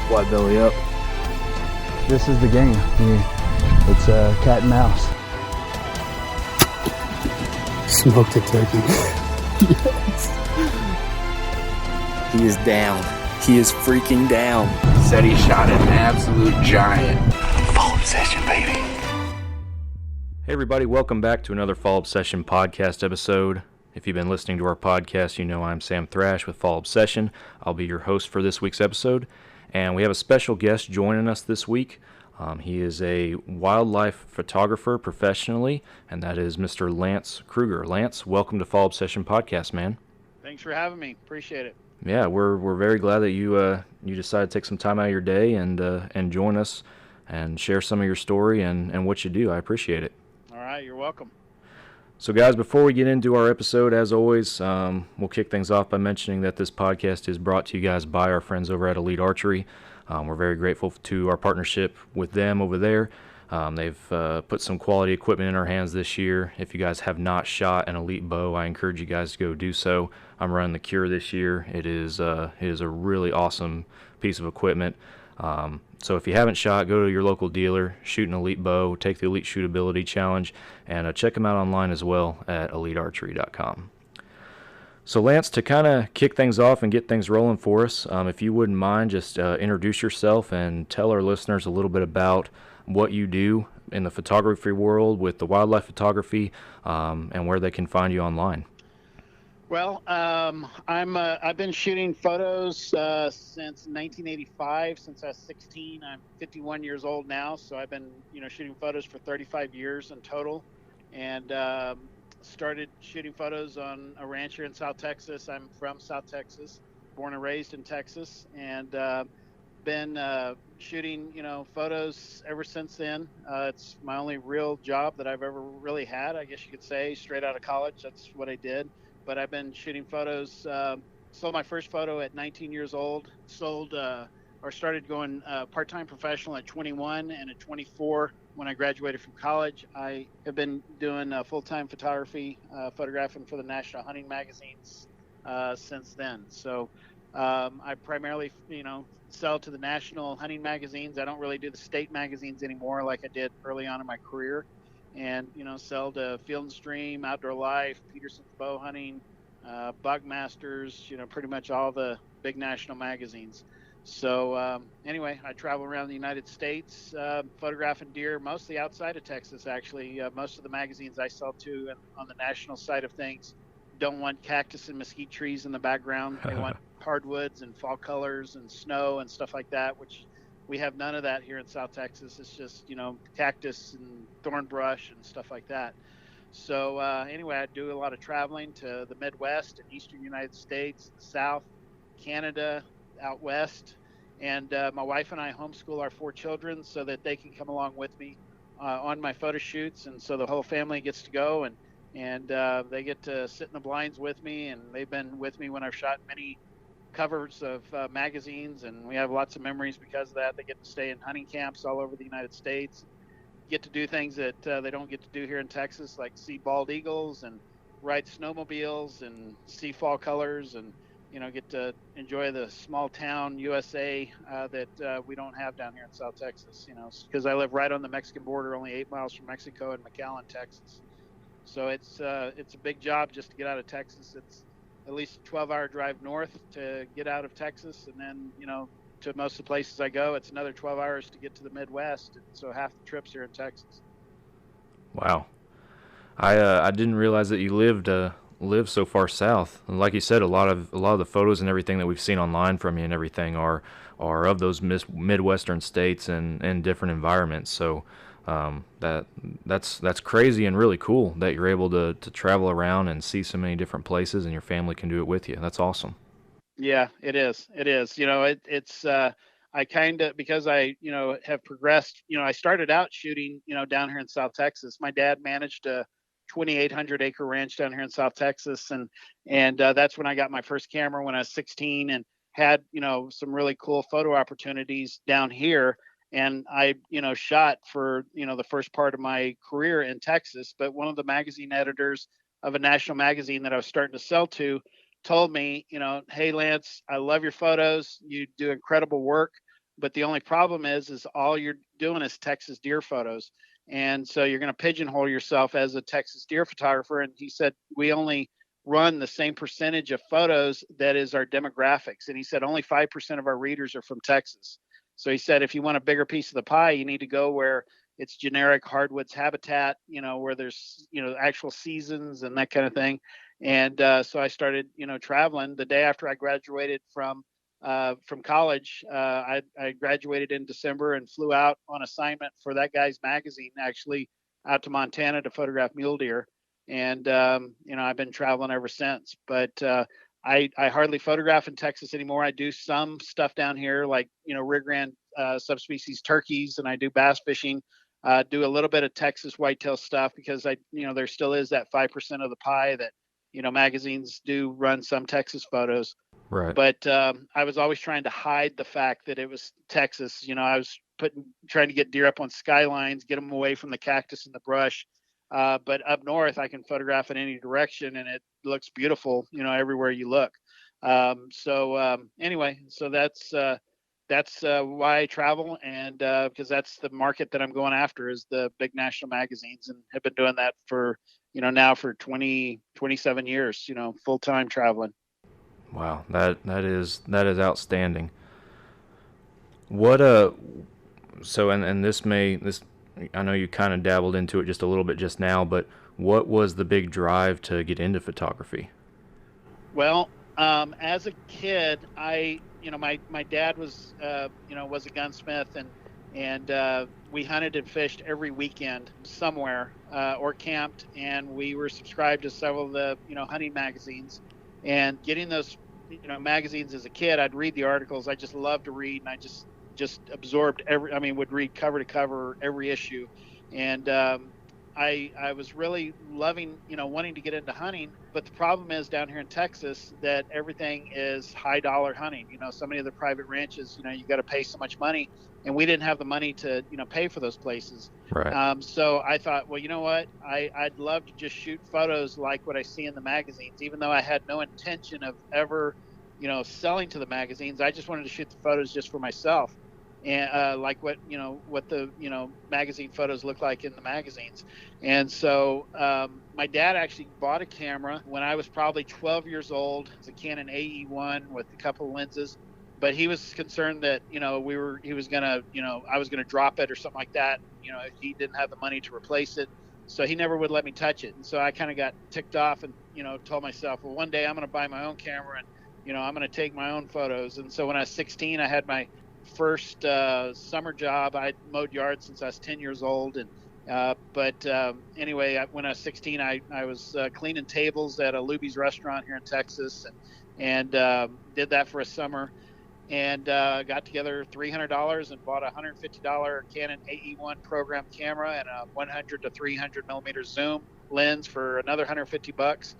Why belly up? This is the game. It's cat and mouse. Smoked a turkey. Yes. He is down. He is freaking down. Said he shot an absolute giant. Fall Obsession, baby. Hey everybody, welcome back to another Fall Obsession podcast episode. If you've been listening to our podcast, you know I'm Sam Thrash with Fall Obsession. I'll be your host for this week's episode, and we have a special guest joining us this week. He is a wildlife photographer professionally, and that is Mr. Lance Kruger. Lance, welcome to Fall Obsession podcast, man. Thanks for having me. Appreciate it. Yeah, we're very glad that you decided to take some time out of your day and join us and share some of your story and what you do. I appreciate it. All right, you're welcome. So guys, before we get into our episode, as always, we'll kick things off by mentioning that this podcast is brought to you guys by our friends over at Elite Archery. We're very grateful to our partnership with them over there. They've put some quality equipment in our hands this year. If you guys have not shot an Elite bow, I encourage you guys to go do so. I'm running the Cure this year. It is a really awesome piece of equipment. So if you haven't shot, go to your local dealer, shoot an Elite bow, take the Elite Shootability Challenge, and check them out online as well at elitearchery.com. So Lance, to kind of kick things off and get things rolling for us, if you wouldn't mind, just introduce yourself and tell our listeners a little bit about what you do in the photography world with the wildlife photography, and where they can find you online. Well, I've been shooting photos since 1985. Since I was 16, I'm 51 years old now. So I've been, shooting photos for 35 years in total, and started shooting photos on a ranch here in South Texas. I'm from South Texas, born and raised in Texas, and been shooting, photos ever since then. It's my only real job that I've ever really had, I guess you could say, straight out of college. That's what I did. But I've been shooting photos. Sold my first photo at 19 years old. Started going part-time professional at 21, and at 24, when I graduated from college, I have been doing full-time photography, photographing for the national hunting magazines since then. So I primarily, sell to the national hunting magazines. I don't really do the state magazines anymore like I did early on in my career. And, sell to Field and Stream, Outdoor Life, Peterson's Bow Hunting, Buckmasters, pretty much all the big national magazines. So anyway, I travel around the United States, photographing deer, mostly outside of Texas, actually. Most of the magazines I sell to on the national side of things don't want cactus and mesquite trees in the background. They want hardwoods and fall colors and snow and stuff like that, which we have none of that here in South Texas. It's just, cactus and thorn brush and stuff like that. So anyway, I do a lot of traveling to the Midwest and Eastern United States, the South, Canada, out West. And my wife and I homeschool our 4 children so that they can come along with me on my photo shoots. And so the whole family gets to go and they get to sit in the blinds with me. And they've been with me when I've shot many covers of magazines, and we have lots of memories because of that. They get to stay in hunting camps all over the United States, get to do things that they don't get to do here in Texas, like see bald eagles and ride snowmobiles and see fall colors, and get to enjoy the small town USA that we don't have down here in South Texas, because I live right on the Mexican border, only 8 miles from Mexico in McAllen, Texas. So it's a big job just to get out of Texas. It's at least a 12-hour drive north to get out of Texas, and then, to most of the places I go, it's another 12 hours to get to the Midwest. And so half the trip's here in Texas. Wow. I didn't realize that you lived so far south. And like you said, a lot of the photos and everything that we've seen online from you and everything are of those Midwestern states and different environments. So that's crazy and really cool that you're able to travel around and see so many different places, and your family can do it with you. That's awesome. Yeah, it is. It's I kind of, because I, have progressed, I started out shooting, down here in South Texas. My dad managed a 2,800 acre ranch down here in South Texas. And that's when I got my first camera when I was 16 and had, some really cool photo opportunities down here. And I, shot for, the first part of my career in Texas. But one of the magazine editors of a national magazine that I was starting to sell to told me, hey, Lance, I love your photos. You do incredible work. but the only problem is all you're doing is Texas deer photos. And so you're going to pigeonhole yourself as a Texas deer photographer. And he said, we only run the same percentage of photos that is our demographics. And he said, only 5% of our readers are from Texas. So he said, if you want a bigger piece of the pie, you need to go where it's generic hardwoods habitat, where there's, actual seasons and that kind of thing. And so I started, traveling. The day after I graduated from college, I graduated in December and flew out on assignment for that guy's magazine, actually out to Montana to photograph mule deer. And, I've been traveling ever since, but I hardly photograph in Texas anymore. I do some stuff down here, like, Rio Grande subspecies turkeys, and I do bass fishing, do a little bit of Texas whitetail stuff because there still is that 5% of the pie that, magazines do run some Texas photos. Right. But I was always trying to hide the fact that it was Texas. I was trying to get deer up on skylines, get them away from the cactus and the brush. But up north, I can photograph in any direction, and it looks beautiful, everywhere you look. Anyway, so that's why I travel, and because that's the market that I'm going after is the big national magazines, and have been doing that for now for 27 years, full time traveling. Wow, that is outstanding. What so and this I know you kind of dabbled into it just a little bit just now, but what was the big drive to get into photography? Well, as a kid, my dad was was a gunsmith, and we hunted and fished every weekend somewhere, or camped, and we were subscribed to several of the hunting magazines. And getting those magazines as a kid, I'd read the articles. I just loved to read, and I just absorbed would read cover to cover every issue. And I was really loving wanting to get into hunting, but the problem is down here in Texas that everything is high dollar hunting. So many of the private ranches, you got to pay so much money, and we didn't have the money to pay for those places. Right. So I thought, well, you know what, I'd love to just shoot photos like what I see in the magazines, even though I had no intention of ever selling to the magazines. I just wanted to shoot the photos just for myself, and like what the magazine photos look like in the magazines. And so my dad actually bought a camera when I was probably 12 years old. It's a Canon AE1 with a couple of lenses, but he was concerned that I was gonna drop it or something like that. He didn't have the money to replace it, so he never would let me touch it. And so I kind of got ticked off and told myself, well, one day I'm gonna buy my own camera, and I'm gonna take my own photos. And so when I was 16, I had my first summer job. I'd mowed yards since I was 10 years old, and anyway, when I was 16, I was cleaning tables at a Luby's restaurant here in Texas, and did that for a summer, and got together $300 and bought a $150 Canon AE1 program camera and a 100 to 300 millimeter zoom lens for another $150,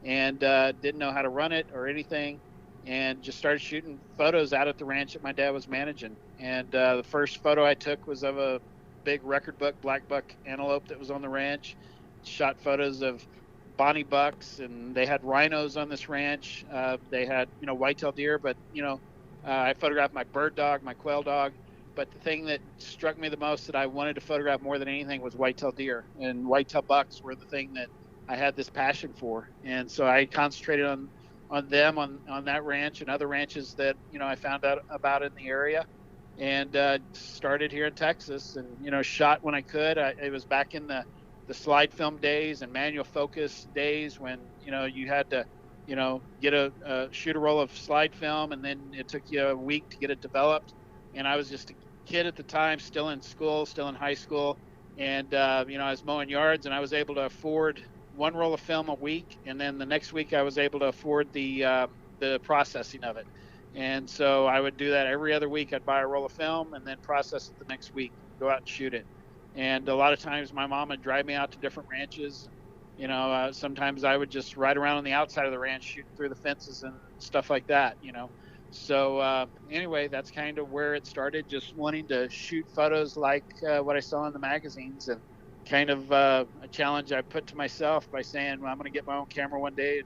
and didn't know how to run it or anything, and just started shooting photos out at the ranch that my dad was managing. And the first photo I took was of a big record buck, black buck antelope that was on the ranch. Shot photos of Bonnie bucks, and they had rhinos on this ranch. They had whitetail deer, but I photographed my bird dog, my quail dog. But the thing that struck me the most that I wanted to photograph more than anything was whitetail deer, and whitetail bucks were the thing that I had this passion for. And so I concentrated on them on that ranch and other ranches that I found out about in the area, and started here in Texas, and shot when I could. It was back in the slide film days and manual focus days when you had to shoot a roll of slide film, and then it took you a week to get it developed. And I was just a kid at the time, still in school, still in high school, and I was mowing yards, and I was able to afford one roll of film a week, and then the next week I was able to afford the processing of it. And so I would do that every other week. I'd buy a roll of film and then process it the next week, go out and shoot it. And a lot of times my mom would drive me out to different ranches. Sometimes I would just ride around on the outside of the ranch, shooting through the fences and stuff like that, So anyway, that's kind of where it started, just wanting to shoot photos like what I saw in the magazines, and kind of a challenge I put to myself by saying, well, I'm going to get my own camera one day,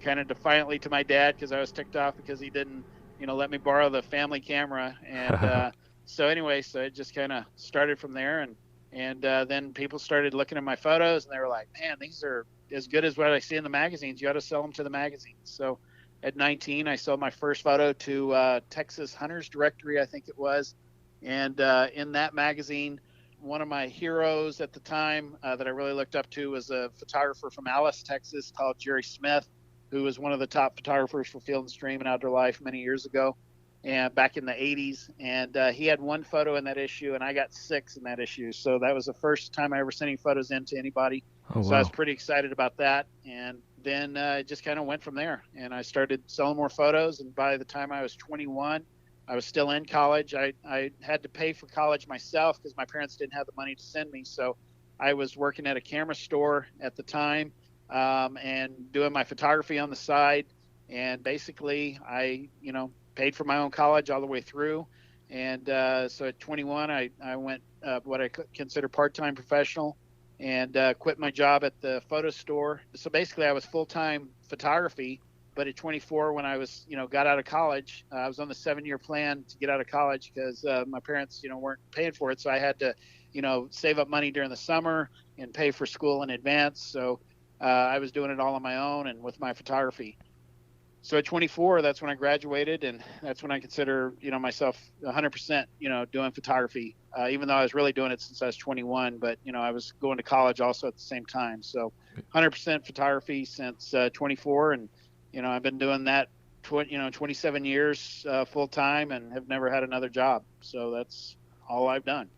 kind of defiantly to my dad, because I was ticked off because he didn't, let me borrow the family camera. And so it just kind of started from there. And then people started looking at my photos, and they were like, man, these are as good as what I see in the magazines. You ought to sell them to the magazines. So at 19, I sold my first photo to Texas Hunters Directory, I think it was. And in that magazine, one of my heroes at the time that I really looked up to was a photographer from Alice, Texas, called Jerry Smith, who was one of the top photographers for Field and Stream and Outdoor Life many years ago, and back in the 80s. And he had one photo in that issue, and I got 6 in that issue. So that was the first time I ever sent any photos in to anybody. Oh, so wow. I was pretty excited about that. And then it just kind of went from there. And I started selling more photos. And by the time I was 21, I was still in college. I had to pay for college myself because my parents didn't have the money to send me. So I was working at a camera store at the time and doing my photography on the side. And basically, I, paid for my own college all the way through. And so at 21, I went what I consider part-time professional and quit my job at the photo store. So basically, I was full-time photography. But at 24, when I was, got out of college, I was on the 7-year plan to get out of college because my parents, weren't paying for it. So I had to, save up money during the summer and pay for school in advance. So I was doing it all on my own and with my photography. So at 24, that's when I graduated, and that's when I consider, myself 100%, doing photography, even though I was really doing it since I was 21. But, I was going to college also at the same time. So 100% photography since 24, and I've been doing that, 27 years full time and have never had another job. So that's all I've done.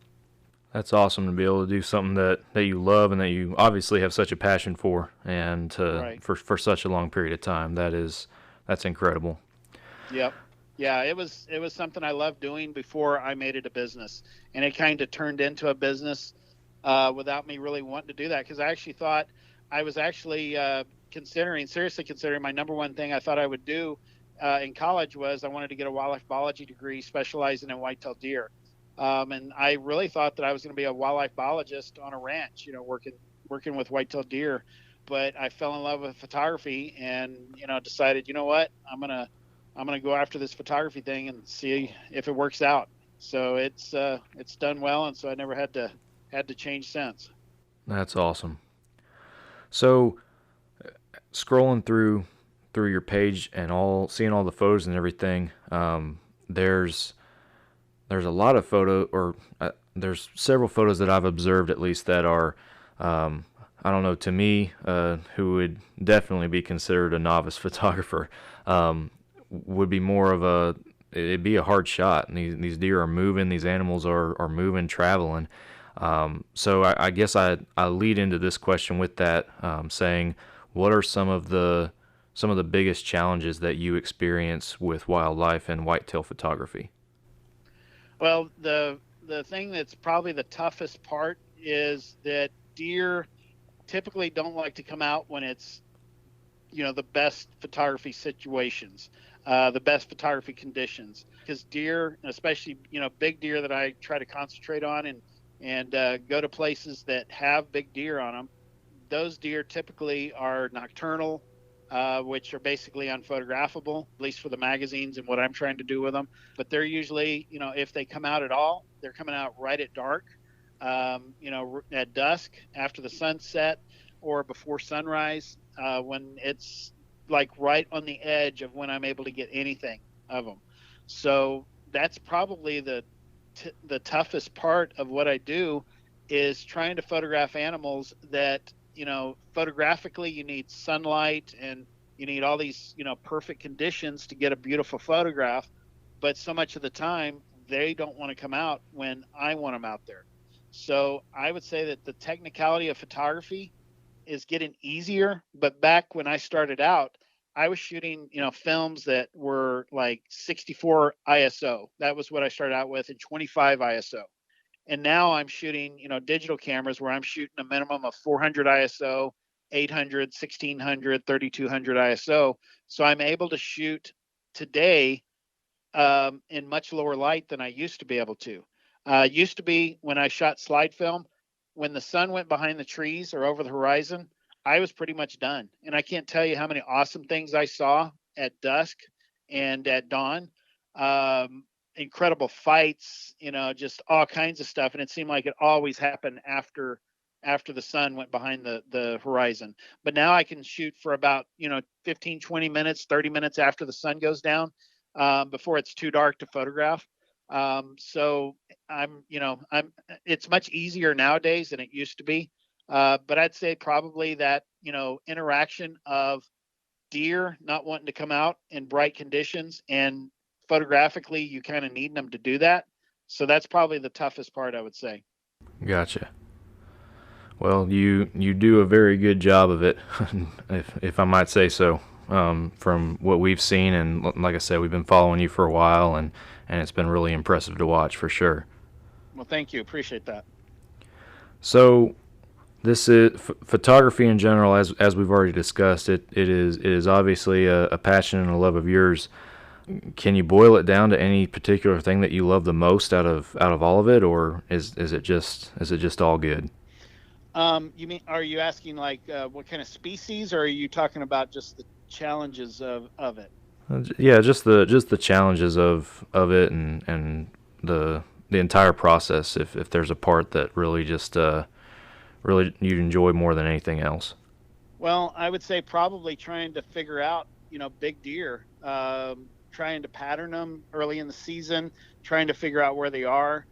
That's awesome to be able to do something that you love and that you obviously have such a passion for, and for such a long period of time. That's incredible. Yep. Yeah, it was something I loved doing before I made it a business, and it kind of turned into a business without me really wanting to do that, because I actually thought I was actually seriously considering my number one thing I thought I would do in college was I wanted to get a wildlife biology degree specializing in whitetail deer. And I really thought that I was going to be a wildlife biologist on a ranch, working with whitetail deer. But I fell in love with photography and, decided, what, I'm going to go after this photography thing and see if it works out. So it's done well. And so I never had to change since. That's awesome. So scrolling through your page and seeing all the photos and everything, there's a lot of there's several photos that I've observed at least that are, I don't know, to me, who would definitely be considered a novice photographer, would be more of it'd be a hard shot. And these deer are moving, these animals are moving, traveling. So I guess I lead into this question with that, saying, what are some of the biggest challenges that you experience with wildlife and whitetail photography? Well, the thing that's probably the toughest part is that deer typically don't like to come out when it's, the best photography situations, the best photography conditions, because deer, especially, big deer that I try to concentrate on and go to places that have big deer on them. Those deer typically are nocturnal, which are basically unphotographable, at least for the magazines and what I'm trying to do with them. But they're usually, if they come out at all, they're coming out right at dark, at dusk, after the sunset, or before sunrise, when it's like right on the edge of when I'm able to get anything of them. So that's probably the toughest part of what I do, is trying to photograph animals that, photographically you need sunlight and you need all these, perfect conditions to get a beautiful photograph. But so much of the time they don't want to come out when I want them out there. So I would say that the technicality of photography is getting easier. But back when I started out, I was shooting, films that were like 64 ISO. That was what I started out with, and 25 ISO. And now I'm shooting, digital cameras where I'm shooting a minimum of 400 ISO, 800, 1600, 3200 ISO. So I'm able to shoot today in much lower light than I used to be able to. Used to be when I shot slide film, when the sun went behind the trees or over the horizon, I was pretty much done. And I can't tell you how many awesome things I saw at dusk and at dawn. incredible fights, just all kinds of stuff. And it seemed like it always happened after the sun went behind the horizon. But now I can shoot for about, 15, 20 minutes, 30 minutes after the sun goes down, before it's too dark to photograph. So it's much easier nowadays than it used to be. But I'd say probably that, interaction of deer not wanting to come out in bright conditions, and photographically you kind of need them to do that. So that's probably the toughest part, I would say. Gotcha. Well, you do a very good job of it, if I might say so, from what we've seen. And like I said, we've been following you for a while, and it's been really impressive to watch for sure. Well, thank you. Appreciate that. So this is photography in general, as we've already discussed. It is obviously a passion and a love of yours. Can you boil it down to any particular thing that you love the most out of all of it, or is it just all good? You mean, are you asking like what kind of species, or are you talking about just the challenges of it? Yeah, just the challenges of it, and the entire process. If there's a part that really just really you enjoy more than anything else. Well, I would say probably trying to figure out, big deer, trying to pattern them early in the season, trying to figure out where they are,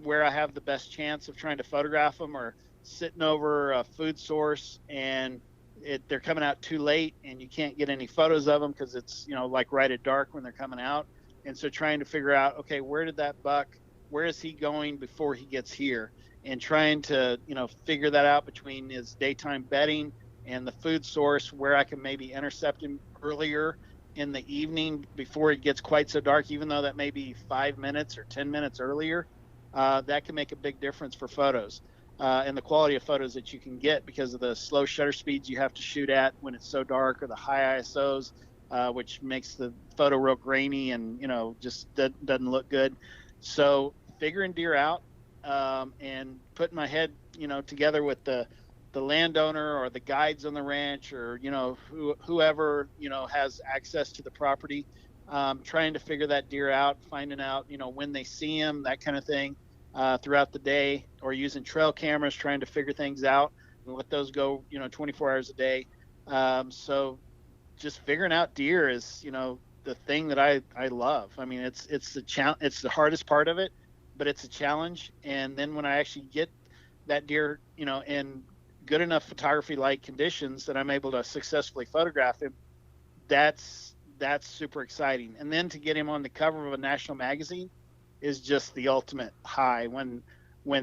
where I have the best chance of trying to photograph them, or sitting over a food source and they're coming out too late and you can't get any photos of them because it's, like right at dark when they're coming out. And so trying to figure out, okay, where did that buck, where is he going before he gets here? And trying to, figure that out between his daytime bedding and the food source, where I can maybe intercept him earlier in the evening before it gets quite so dark, even though that may be 5 minutes or 10 minutes earlier. That can make a big difference for photos. And the quality of photos that you can get because of the slow shutter speeds you have to shoot at when it's so dark, or the high ISOs, which makes the photo real grainy and, just doesn't look good. So figuring deer out, and putting my head, together with the landowner or the guides on the ranch, or, whoever, has access to the property, trying to figure that deer out, finding out, when they see him, that kind of thing. Throughout the day, or using trail cameras, trying to figure things out and let those go, 24 hours a day. So just figuring out deer is, the thing that I love. I mean, it's the hardest part of it, but it's a challenge. And then when I actually get that deer, in good enough photography like conditions that I'm able to successfully photograph him, that's super exciting. And then to get him on the cover of a national magazine is just the ultimate high when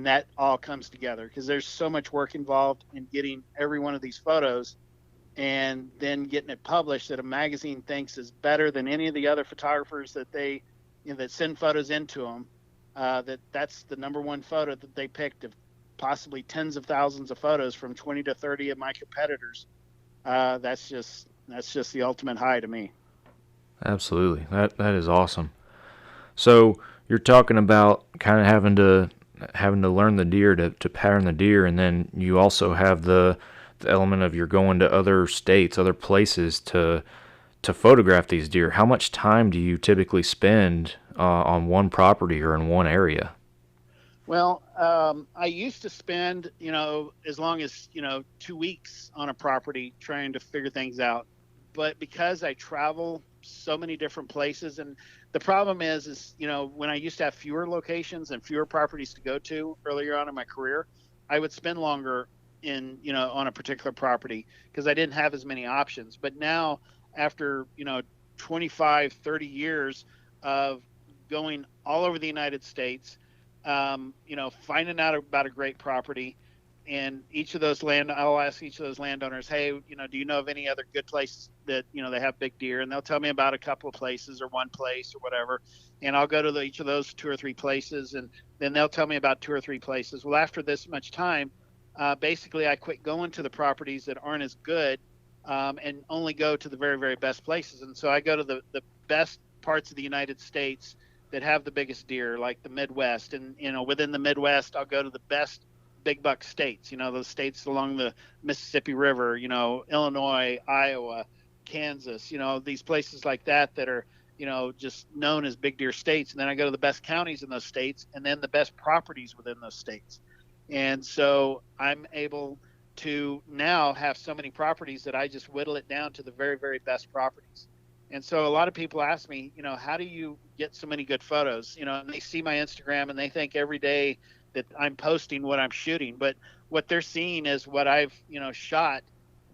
that all comes together, because there's so much work involved in getting every one of these photos and then getting it published that a magazine thinks is better than any of the other photographers that they that send photos into them. That's the number one photo that they picked of possibly tens of thousands of photos from 20 to 30 of my competitors. That's just the ultimate high to me. Absolutely. That is awesome. So you're talking about kind of having to learn the deer to pattern the deer, and then you also have the element of you're going to other states, other places to photograph these deer. How much time do you typically spend on one property or in one area? Well, I used to spend, as long as, 2 weeks on a property trying to figure things out. But because I travel so many different places, and the problem is, when I used to have fewer locations and fewer properties to go to earlier on in my career, I would spend longer on a particular property because I didn't have as many options. But now, after, 25, 30 years of going all over the United States, finding out about a great property, and I'll ask each of those landowners, hey, do you know of any other good places that, they have big deer? And they'll tell me about a couple of places or one place or whatever. And I'll go to each of those 2 or 3 places, and then they'll tell me about 2 or 3 places. Well, after this much time, basically I quit going to the properties that aren't as good, and only go to the very, very best places. And so I go to the best parts of the United States that have the biggest deer, like the Midwest. And, within the Midwest, I'll go to the best big buck states, those states along the Mississippi River, Illinois, Iowa, Kansas, these places like that are, just known as big deer states. And then I go to the best counties in those states, and then the best properties within those states. And so I'm able to now have so many properties that I just whittle it down to the very, very best properties. And so a lot of people ask me, how do you get so many good photos? And they see my Instagram and they think every day that I'm posting what I'm shooting, but what they're seeing is what I've, shot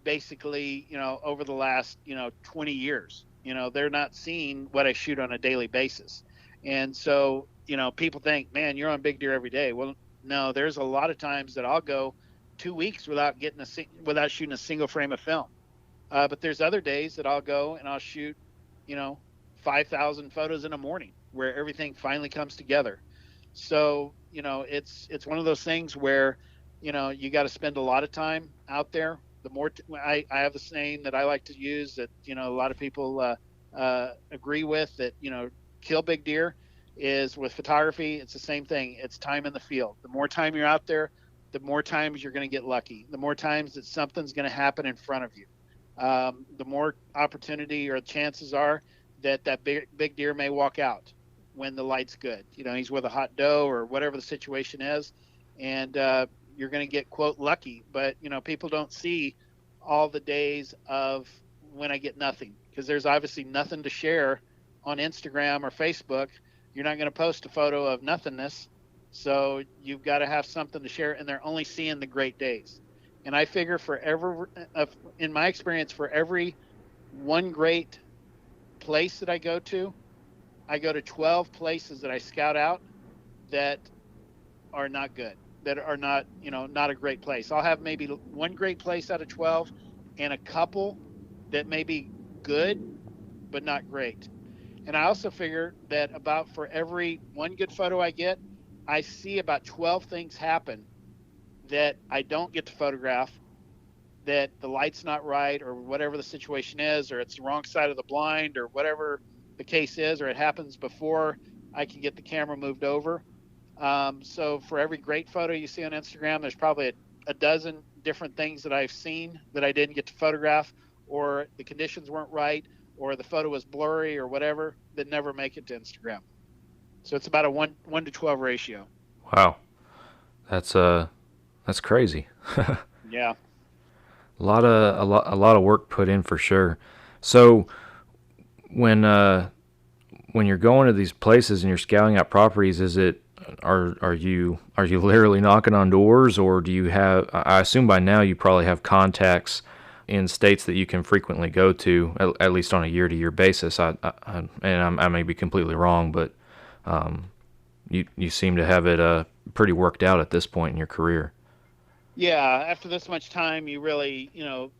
basically, over the last, 20 years. They're not seeing what I shoot on a daily basis. And so, people think, man, you're on big deer every day. Well, no, there's a lot of times that I'll go 2 weeks without without shooting a single frame of film. But there's other days that I'll go and I'll shoot, 5,000 photos in a morning where everything finally comes together. So, it's one of those things where, you got to spend a lot of time out there. The more I have a saying that I like to use that, a lot of people agree with, that, kill big deer is with photography. It's the same thing. It's time in the field. The more time you're out there, the more times you're going to get lucky. The more times that something's going to happen in front of you. The more opportunity or chances are that big deer may walk out when the light's good. He's with a hot doe or whatever the situation is, and you're going to get, quote, lucky. But, people don't see all the days of when I get nothing, because there's obviously nothing to share on Instagram or Facebook. You're not going to post a photo of nothingness. So you've got to have something to share, and they're only seeing the great days. And I figure in my experience, for every one great place that I go to 12 places that I scout out that are not good, that are not, not a great place. I'll have maybe one great place out of 12 and a couple that may be good, but not great. And I also figure that about for every one good photo I get, I see about 12 things happen that I don't get to photograph, that the light's not right or whatever the situation is, or it's the wrong side of the blind or whatever the case is, or it happens before I can get the camera moved over. So for every great photo you see on Instagram, there's probably a dozen different things that I've seen that I didn't get to photograph, or the conditions weren't right, or the photo was blurry or whatever, that never make it to Instagram. So it's about a 1 to 12 ratio. Wow. That's crazy. Yeah. A lot of work put in for sure. So when you're going to these places and you're scouting out properties, are you literally knocking on doors, or do you have, I assume by now you probably have contacts in states that you can frequently go to, at least on a year-to-year basis. I may be completely wrong, but you seem to have it pretty worked out at this point in your career. Yeah, after this much time, you really,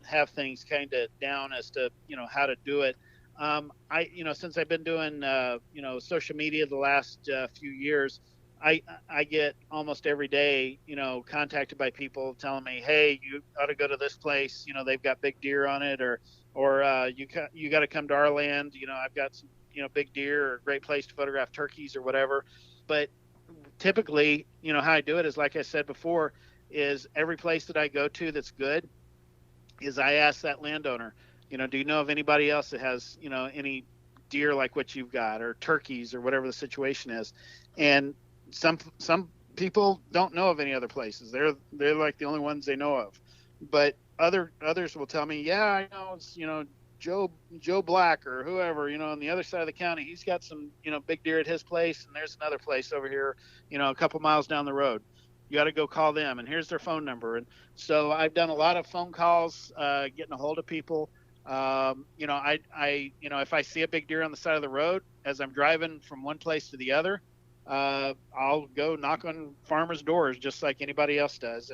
have things kind of down as to, how to do it. Since I've been doing, social media the last few years, I get almost every day, contacted by people telling me, hey, you ought to go to this place. They've got big deer on it, or you got to come to our land. I've got some, big deer, or a great place to photograph turkeys or whatever. But typically, how I do it is, like I said before, is every place that I go to that's good is I ask that landowner, do you know of anybody else that has, any deer like what you've got, or turkeys, or whatever the situation is. And some people don't know of any other places. They're like the only ones they know of. But others will tell me, yeah, I know, it's, Joe Black or whoever, on the other side of the county, he's got some, big deer at his place, and there's another place over here, a couple miles down the road. You got to go call them, and here's their phone number. And so I've done a lot of phone calls, getting a hold of people. If I see a big deer on the side of the road as I'm driving from one place to the other, I'll go knock on farmers' doors just like anybody else does.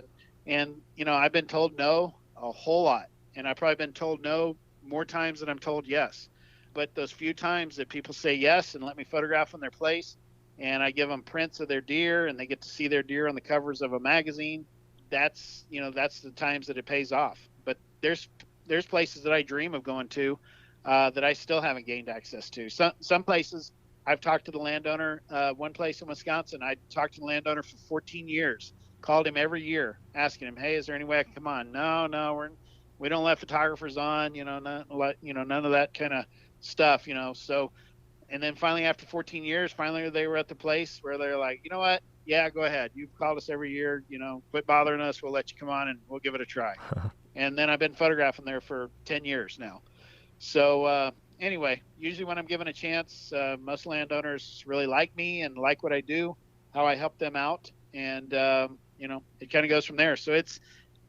And I've been told no a whole lot, and I've probably been told no more times than I'm told yes. But those few times that people say yes and let me photograph on their place, and I give them prints of their deer, and they get to see their deer on the covers of a magazine, that's the times that it pays off. But there's places that I dream of going to that I still haven't gained access to. Some places I've talked to the landowner. One place in Wisconsin, I talked to the landowner for 14 years, called him every year, asking him, hey, is there any way I can come on? No, we don't let photographers on, none of that kind of stuff, So And then finally, after 14 years, finally they were at the place where they're like, you know what? Yeah, go ahead. You've called us every year. Quit bothering us. We'll let you come on and we'll give it a try. And then I've been photographing there for 10 years now. So anyway, usually when I'm given a chance, most landowners really like me and like what I do, how I help them out. And, it kind of goes from there. So it's,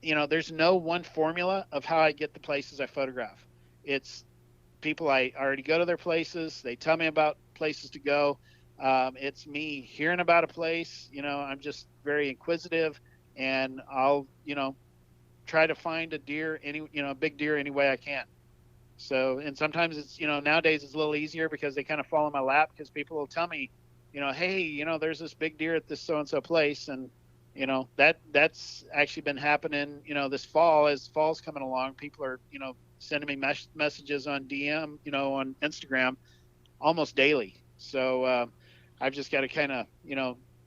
there's no one formula of how I get the places I photograph. It's people, I already go to their places. They tell me about places to go. It's me hearing about a place. I'm just very inquisitive, and I'll, try to find a deer, a big deer any way I can. So, and sometimes it's, nowadays it's a little easier because they kind of fall in my lap because people will tell me, hey, there's this big deer at this so-and-so place. And, that's actually been happening, this fall. As fall's coming along, people are, sending me messages on DM, on Instagram almost daily. So I've just got to kind of,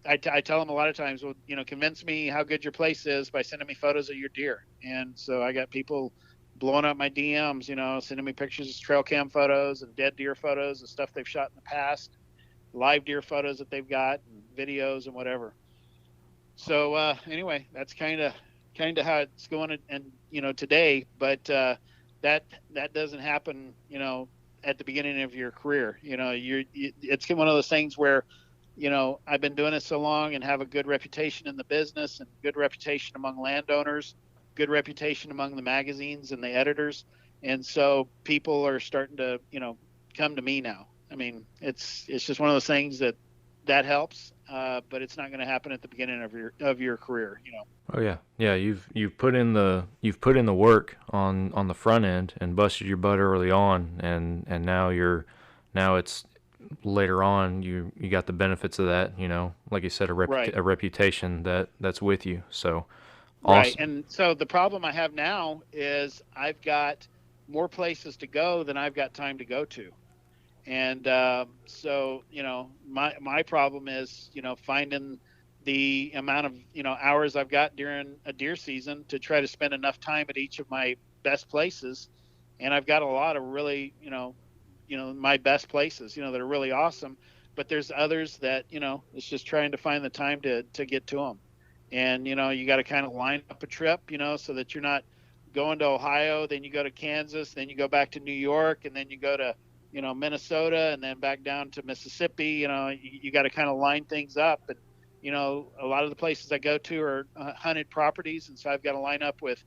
I tell them a lot of times, well, convince me how good your place is by sending me photos of your deer. And so I got people blowing up my DMs, sending me pictures of trail cam photos and dead deer photos and stuff they've shot in the past, live deer photos that they've got, and videos and whatever. So anyway, that's kind of how it's going, and today. But that doesn't happen, at the beginning of your career. It's one of those things where, I've been doing it so long and have a good reputation in the business and good reputation among landowners, good reputation among the magazines and the editors. And so people are starting to, come to me now. I mean, it's just one of those things that helps, but it's not going to happen at the beginning of your career, Oh yeah. You've put in the work on the front end and busted your butt early on, and now it's later on you got the benefits of that, like you said, a reputation that's with you. So awesome. Right. And so the problem I have now is I've got more places to go than I've got time to go to. And so, my problem is, finding the amount of, hours I've got during a deer season to try to spend enough time at each of my best places. And I've got a lot of really, my best places, that are really awesome. But there's others that, it's just trying to find the time to get to them. And, you got to kind of line up a trip, so that you're not going to Ohio, then you go to Kansas, then you go back to New York, and then you go to, Minnesota, and then back down to Mississippi. You got to kind of line things up. And, a lot of the places I go to are hunted properties. And so I've got to line up with,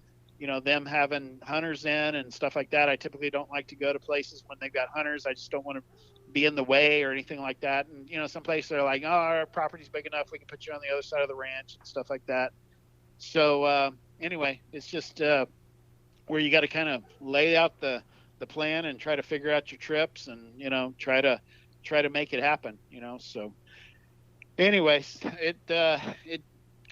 them having hunters in and stuff like that. I typically don't like to go to places when they've got hunters. I just don't want to be in the way or anything like that. And, some places are like, oh, our property's big enough, we can put you on the other side of the ranch and stuff like that. So anyway, it's just where you got to kind of lay out the plan and try to figure out your trips and, try to make it happen, so anyways, it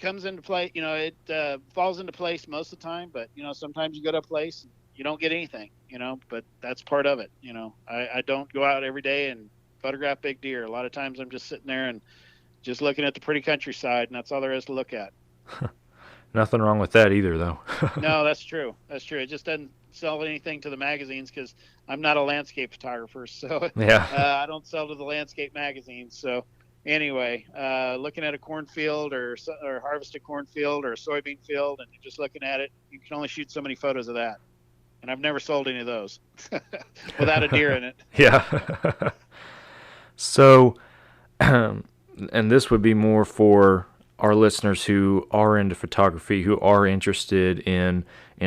comes into play, it falls into place most of the time, but, sometimes you go to a place and you don't get anything, but that's part of it. I don't go out every day and photograph big deer. A lot of times I'm just sitting there and just looking at the pretty countryside, and that's all there is to look at. Nothing wrong with that either, though. No, that's true. It just doesn't sell anything to the magazines because I'm not a landscape photographer. So yeah, I don't sell to the landscape magazines. So anyway, looking at a cornfield or harvested cornfield or a soybean field, and you're just looking at it, you can only shoot so many photos of that. And I've never sold any of those without a deer in it. Yeah. So, and this would be more for our listeners who are into photography, who are interested in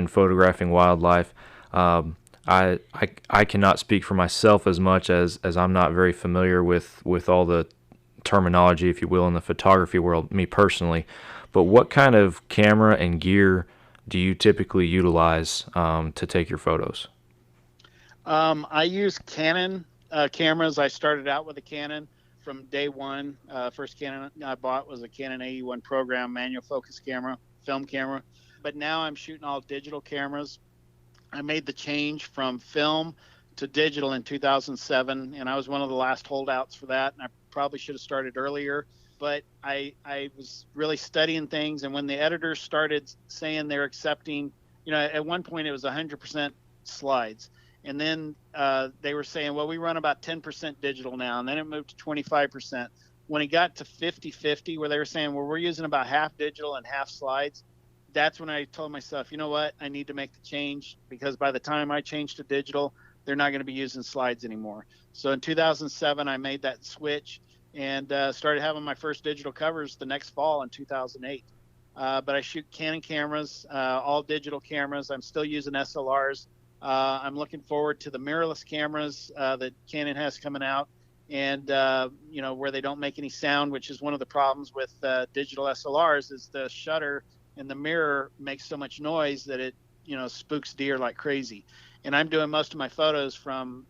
photographing wildlife. I cannot speak for myself as much as I'm not very familiar with all the terminology, if you will, in the photography world, me personally. But what kind of camera and gear do you typically utilize to take your photos? I use Canon cameras. I started out with a Canon from day one. First Canon I bought was a Canon AE-1 program manual focus camera, film camera. But now I'm shooting all digital cameras. I made the change from film to digital in 2007, and I was one of the last holdouts for that. And I probably should have started earlier, but I was really studying things. And when the editors started saying they're accepting, at one point it was 100% slides. And then they were saying, well, we run about 10% digital now, and then it moved to 25%. When it got to 50-50, where they were saying, well, we're using about half digital and half slides, that's when I told myself, you know what, I need to make the change, because by the time I change to digital, they're not going to be using slides anymore. So in 2007, I made that switch and started having my first digital covers the next fall in 2008. But I shoot Canon cameras, all digital cameras. I'm still using SLRs. I'm looking forward to the mirrorless cameras that Canon has coming out, and where they don't make any sound, which is one of the problems with digital SLRs, is the shutter and the mirror makes so much noise that it spooks deer like crazy. And I'm doing most of my photos from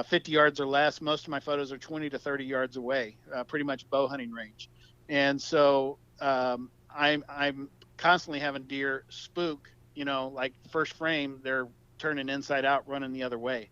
50 yards or less. Most of my photos are 20 to 30 yards away, pretty much bow hunting range. And so I'm constantly having deer spook, like first frame, they're turning inside out, running the other way.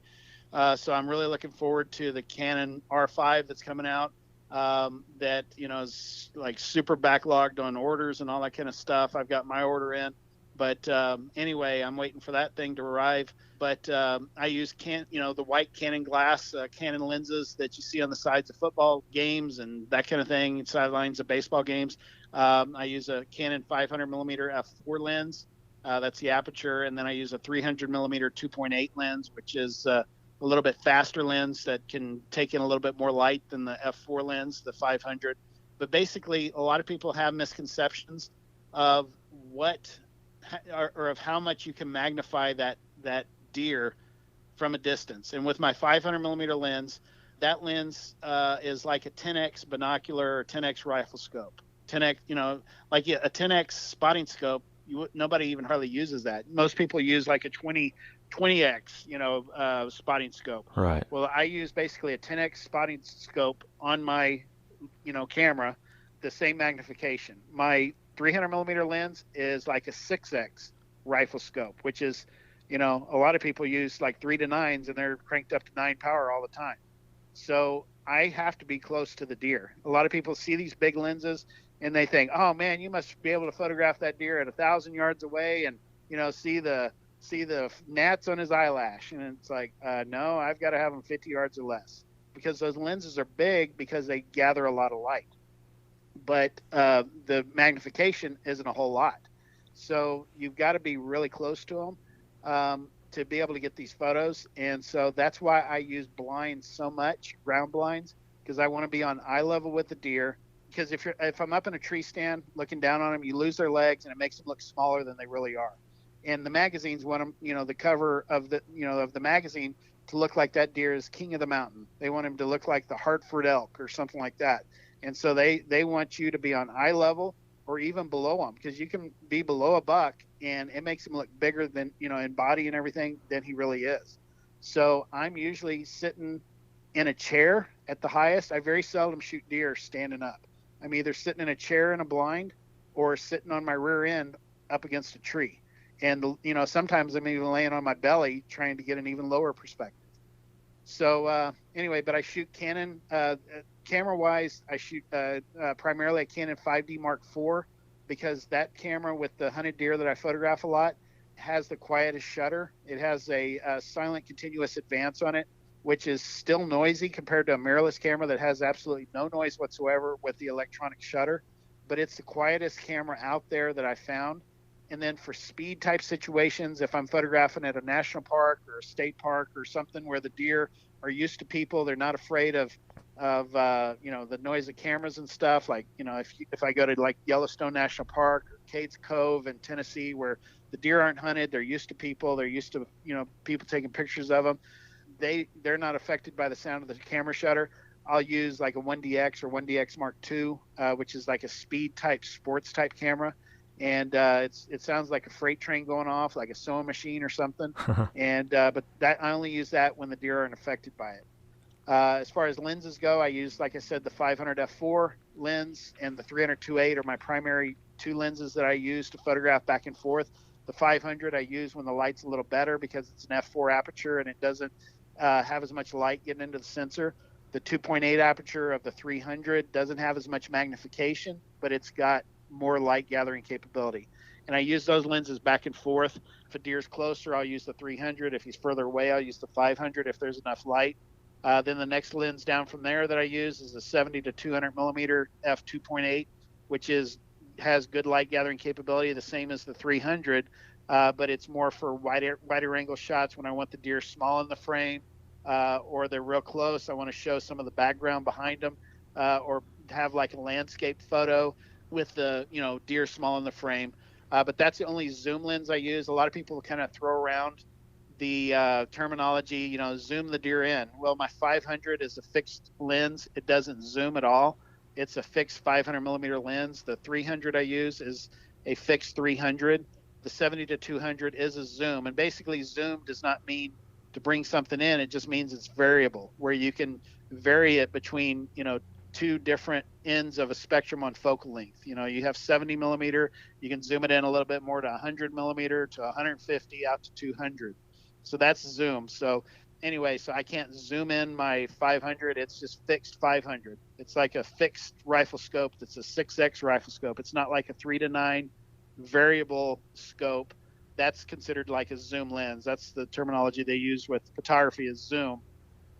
So I'm really looking forward to the Canon R5 that's coming out, that, is like super backlogged on orders and all that kind of stuff. I've got my order in, but anyway, I'm waiting for that thing to arrive. But I use the white Canon glass, Canon lenses that you see on the sides of football games and that kind of thing, sidelines of baseball games. I use a Canon 500 millimeter f4 lens. That's the aperture. And then I use a 300 millimeter 2.8 lens, which is a little bit faster lens that can take in a little bit more light than the f4 lens, the 500. But basically, a lot of people have misconceptions of of how much you can magnify that deer from a distance. And with my 500 millimeter lens, that lens is like a 10x binocular or 10x rifle scope. 10x, like a 10x spotting scope. Nobody even hardly uses that. Most people use like a 20x, spotting scope. Right. Well, I use basically a 10x spotting scope on my, camera, the same magnification. My 300 millimeter lens is like a 6x rifle scope, which is, a lot of people use like 3 to 9s and they're cranked up to 9 power all the time. So I have to be close to the deer. A lot of people see these big lenses and they think, oh man, you must be able to photograph that deer at 1,000 yards away and, see the gnats on his eyelash. And it's like, no, I've got to have them 50 yards or less, because those lenses are big because they gather a lot of light. But the magnification isn't a whole lot. So you've got to be really close to them to be able to get these photos. And so that's why I use blinds so much, ground blinds, because I want to be on eye level with the deer. Because if I'm up in a tree stand looking down on them, you lose their legs and it makes them look smaller than they really are. And the magazines want them, the cover of the magazine to look like that deer is king of the mountain. They want him to look like the Hartford elk or something like that. And so they want you to be on eye level or even below them, because you can be below a buck and it makes him look bigger than, in body and everything than he really is. So I'm usually sitting in a chair at the highest. I very seldom shoot deer standing up. I'm either sitting in a chair in a blind or sitting on my rear end up against a tree. And, sometimes I'm even laying on my belly trying to get an even lower perspective. So anyway, but I shoot Canon. Camera-wise, I shoot primarily a Canon 5D Mark IV, because that camera with the hunted deer that I photograph a lot has the quietest shutter. It has a silent continuous advance on it, which is still noisy compared to a mirrorless camera that has absolutely no noise whatsoever with the electronic shutter. But it's the quietest camera out there that I found. And then for speed type situations, if I'm photographing at a national park or a state park or something where the deer are used to people, they're not afraid of the noise of cameras and stuff. Like, if I go to like Yellowstone National Park or Cades Cove in Tennessee, where the deer aren't hunted, they're used to people, they're used to, people taking pictures of them. They're not affected by the sound of the camera shutter. I'll use like a 1DX or 1DX Mark II, which is like a speed type, sports type camera. And it sounds like a freight train going off, like a sewing machine or something. And but I only use that when the deer aren't affected by it. As far as lenses go, I use, like I said, the 500 f4 lens and the 300 2.8 are my primary two lenses that I use to photograph back and forth. The 500 I use when the light's a little better because it's an f4 aperture and it doesn't have as much light getting into the sensor. The 2.8 aperture of the 300 doesn't have as much magnification, but it's got more light gathering capability. and I use those lenses back and forth. If a deer's closer, I'll use the 300. If he's further away, I'll use the 500 if there's enough light. Then the next lens down from there that I use is the 70 to 200 millimeter f2.8, which has good light gathering capability, the same as the 300, but it's more for wider angle shots when I want the deer small in the frame, or they're real close. I want to show some of the background behind them, or have like a landscape photo with the deer small in the frame. But that's the only zoom lens I use. A lot of people kind of throw around the terminology, zoom the deer in. Well, my 500 is a fixed lens. It doesn't zoom at all. It's a fixed 500 millimeter lens. The 300 I use is a fixed 300. The 70 to 200 is a zoom. And basically zoom does not mean to bring something in. It just means it's variable, where you can vary it between, two different ends of a spectrum on focal length. You have 70 millimeter, you can zoom it in a little bit more to 100 millimeter, to 150, out to 200. So that's zoom. So anyway, so I can't zoom in my 500. It's just fixed 500. It's like a fixed rifle scope. That's a 6X rifle scope. It's not like a 3-9 variable scope. That's considered like a zoom lens. That's the terminology they use with photography, is zoom.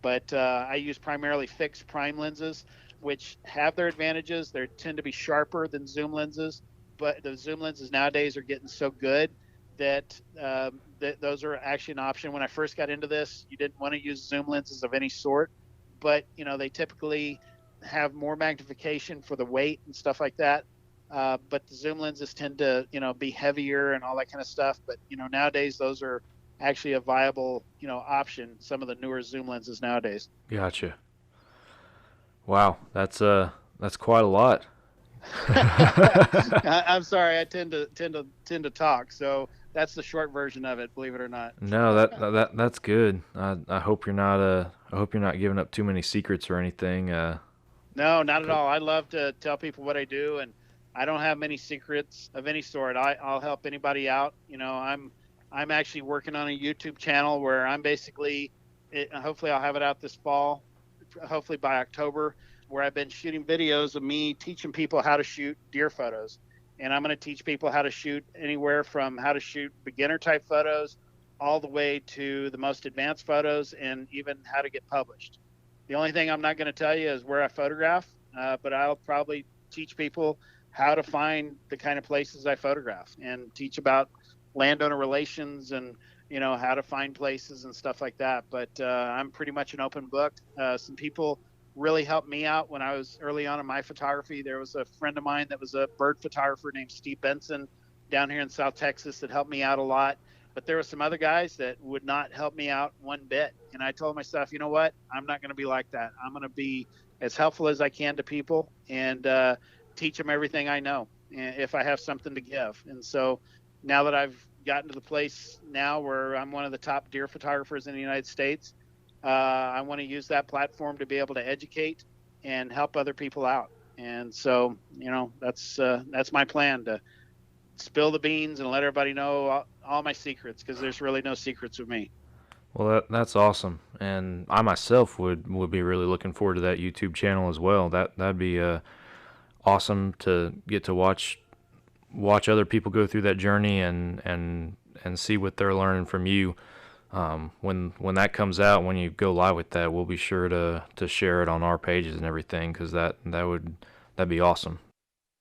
But I use primarily fixed prime lenses, which have their advantages. They tend to be sharper than zoom lenses, but the zoom lenses nowadays are getting so good that those are actually an option. When I first got into this, you didn't want to use zoom lenses of any sort, but they typically have more magnification for the weight and stuff like that. But the zoom lenses tend to be heavier and all that kind of stuff. But nowadays those are actually a viable option. Some of the newer zoom lenses nowadays. Gotcha. Wow, that's quite a lot. I'm sorry, I tend to talk, so that's the short version of it, believe it or not. No, that's good. I hope you're not giving up too many secrets or anything. No, not at all. I love to tell people what I do, and I don't have many secrets of any sort. I'll help anybody out. I'm actually working on a YouTube channel where I'm basically, hopefully I'll have it out this fall, hopefully by October, where I've been shooting videos of me teaching people how to shoot deer photos. And I'm going to teach people how to shoot anywhere from how to shoot beginner type photos all the way to the most advanced photos, and even how to get published. The only thing I'm not going to tell you is where I photograph, but I'll probably teach people how to find the kind of places I photograph, and teach about landowner relations and how to find places and stuff like that. But I'm pretty much an open book. Some people really helped me out when I was early on in my photography. There was a friend of mine that was a bird photographer named Steve Benson down here in South Texas that helped me out a lot. But there were some other guys that would not help me out one bit. And I told myself, you know what? I'm not going to be like that. I'm going to be as helpful as I can to people, and teach them everything I know if I have something to give. And so now that I've gotten to the place now where I'm one of the top deer photographers in the United States, I want to use that platform to be able to educate and help other people out. And so, that's my plan, to spill the beans and let everybody know all my secrets, because there's really no secrets with me. Well, that's awesome, and I myself would be really looking forward to that YouTube channel as well. That'd be awesome to get to watch other people go through that journey and see what they're learning from you. When that comes out, when you go live with that, we'll be sure to share it on our pages and everything, because that'd be awesome.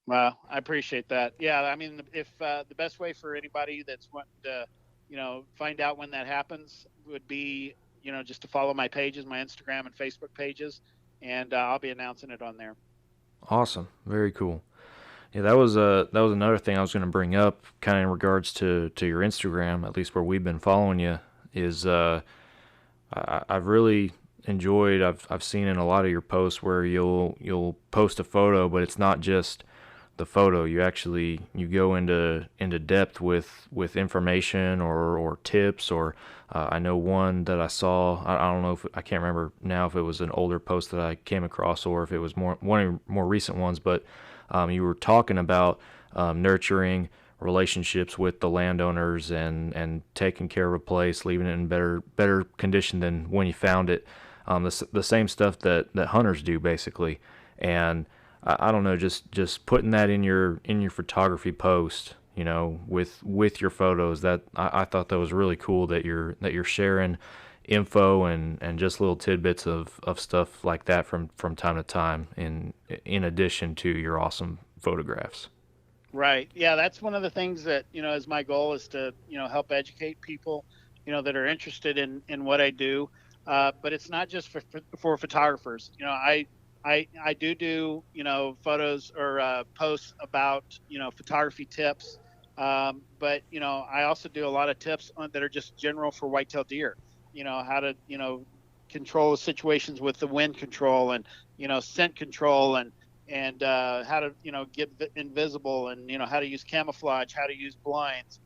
Well, I appreciate that. Yeah, I mean, if the best way for anybody that's wanting to, find out when that happens would be, just to follow my pages, my Instagram and Facebook pages, and I'll be announcing it on there. Awesome, very cool. Yeah, that was another thing I was going to bring up, kind of in regards to your Instagram, at least where we've been following you. Is I've really enjoyed. I've seen in a lot of your posts where you'll post a photo, but it's not just the photo. You go into depth with information or tips, or I know one that I saw. I don't know if I can't remember now if it was an older post that I came across or if it was one of the more recent ones, but you were talking about nurturing relationships with the landowners and taking care of a place, leaving it in better condition than when you found it. The same stuff that hunters do, basically. And I don't know, just putting that in your photography post, you know, with your photos. That I thought that was really cool that you're sharing info and just little tidbits of stuff like that from time to time in addition to your awesome photographs. Right. Yeah, that's one of the things that, you know, is my goal, is to, you know, help educate people, you know, that are interested in what I do. But it's not just for photographers. You know, I do, you know, photos or posts about, you know, photography tips. But, you know, I also do a lot of tips that are just general for whitetail deer, you know, how to, you know, control situations with the wind control and, you know, scent control and how to, you know, get invisible and, you know, how to use camouflage, how to use blinds,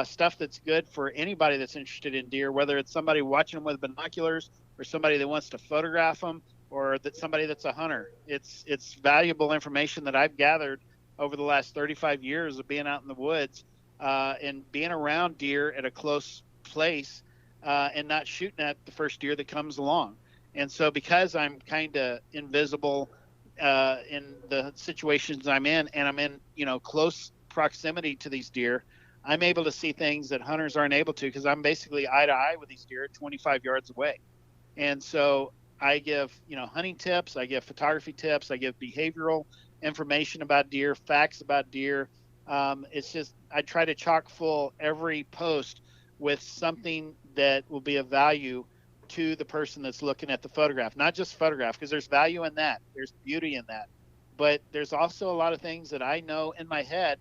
stuff that's good for anybody that's interested in deer, whether it's somebody watching them with binoculars or somebody that wants to photograph them or that somebody that's a hunter. It's valuable information that I've gathered over the last 35 years of being out in the woods and being around deer at a close place and not shooting at the first deer that comes along. And so because I'm kind of invisible in the situations I'm in, and I'm in, you know, close proximity to these deer, I'm able to see things that hunters aren't able to, because I'm basically eye to eye with these deer at 25 yards away. And so I give, you know, hunting tips, I give photography tips, I give behavioral information about deer, facts about deer. It's just, I try to chock full every post with something that will be of value to the person that's looking at the photograph, not just photograph, because there's value in that, there's beauty in that, but there's also a lot of things that I know in my head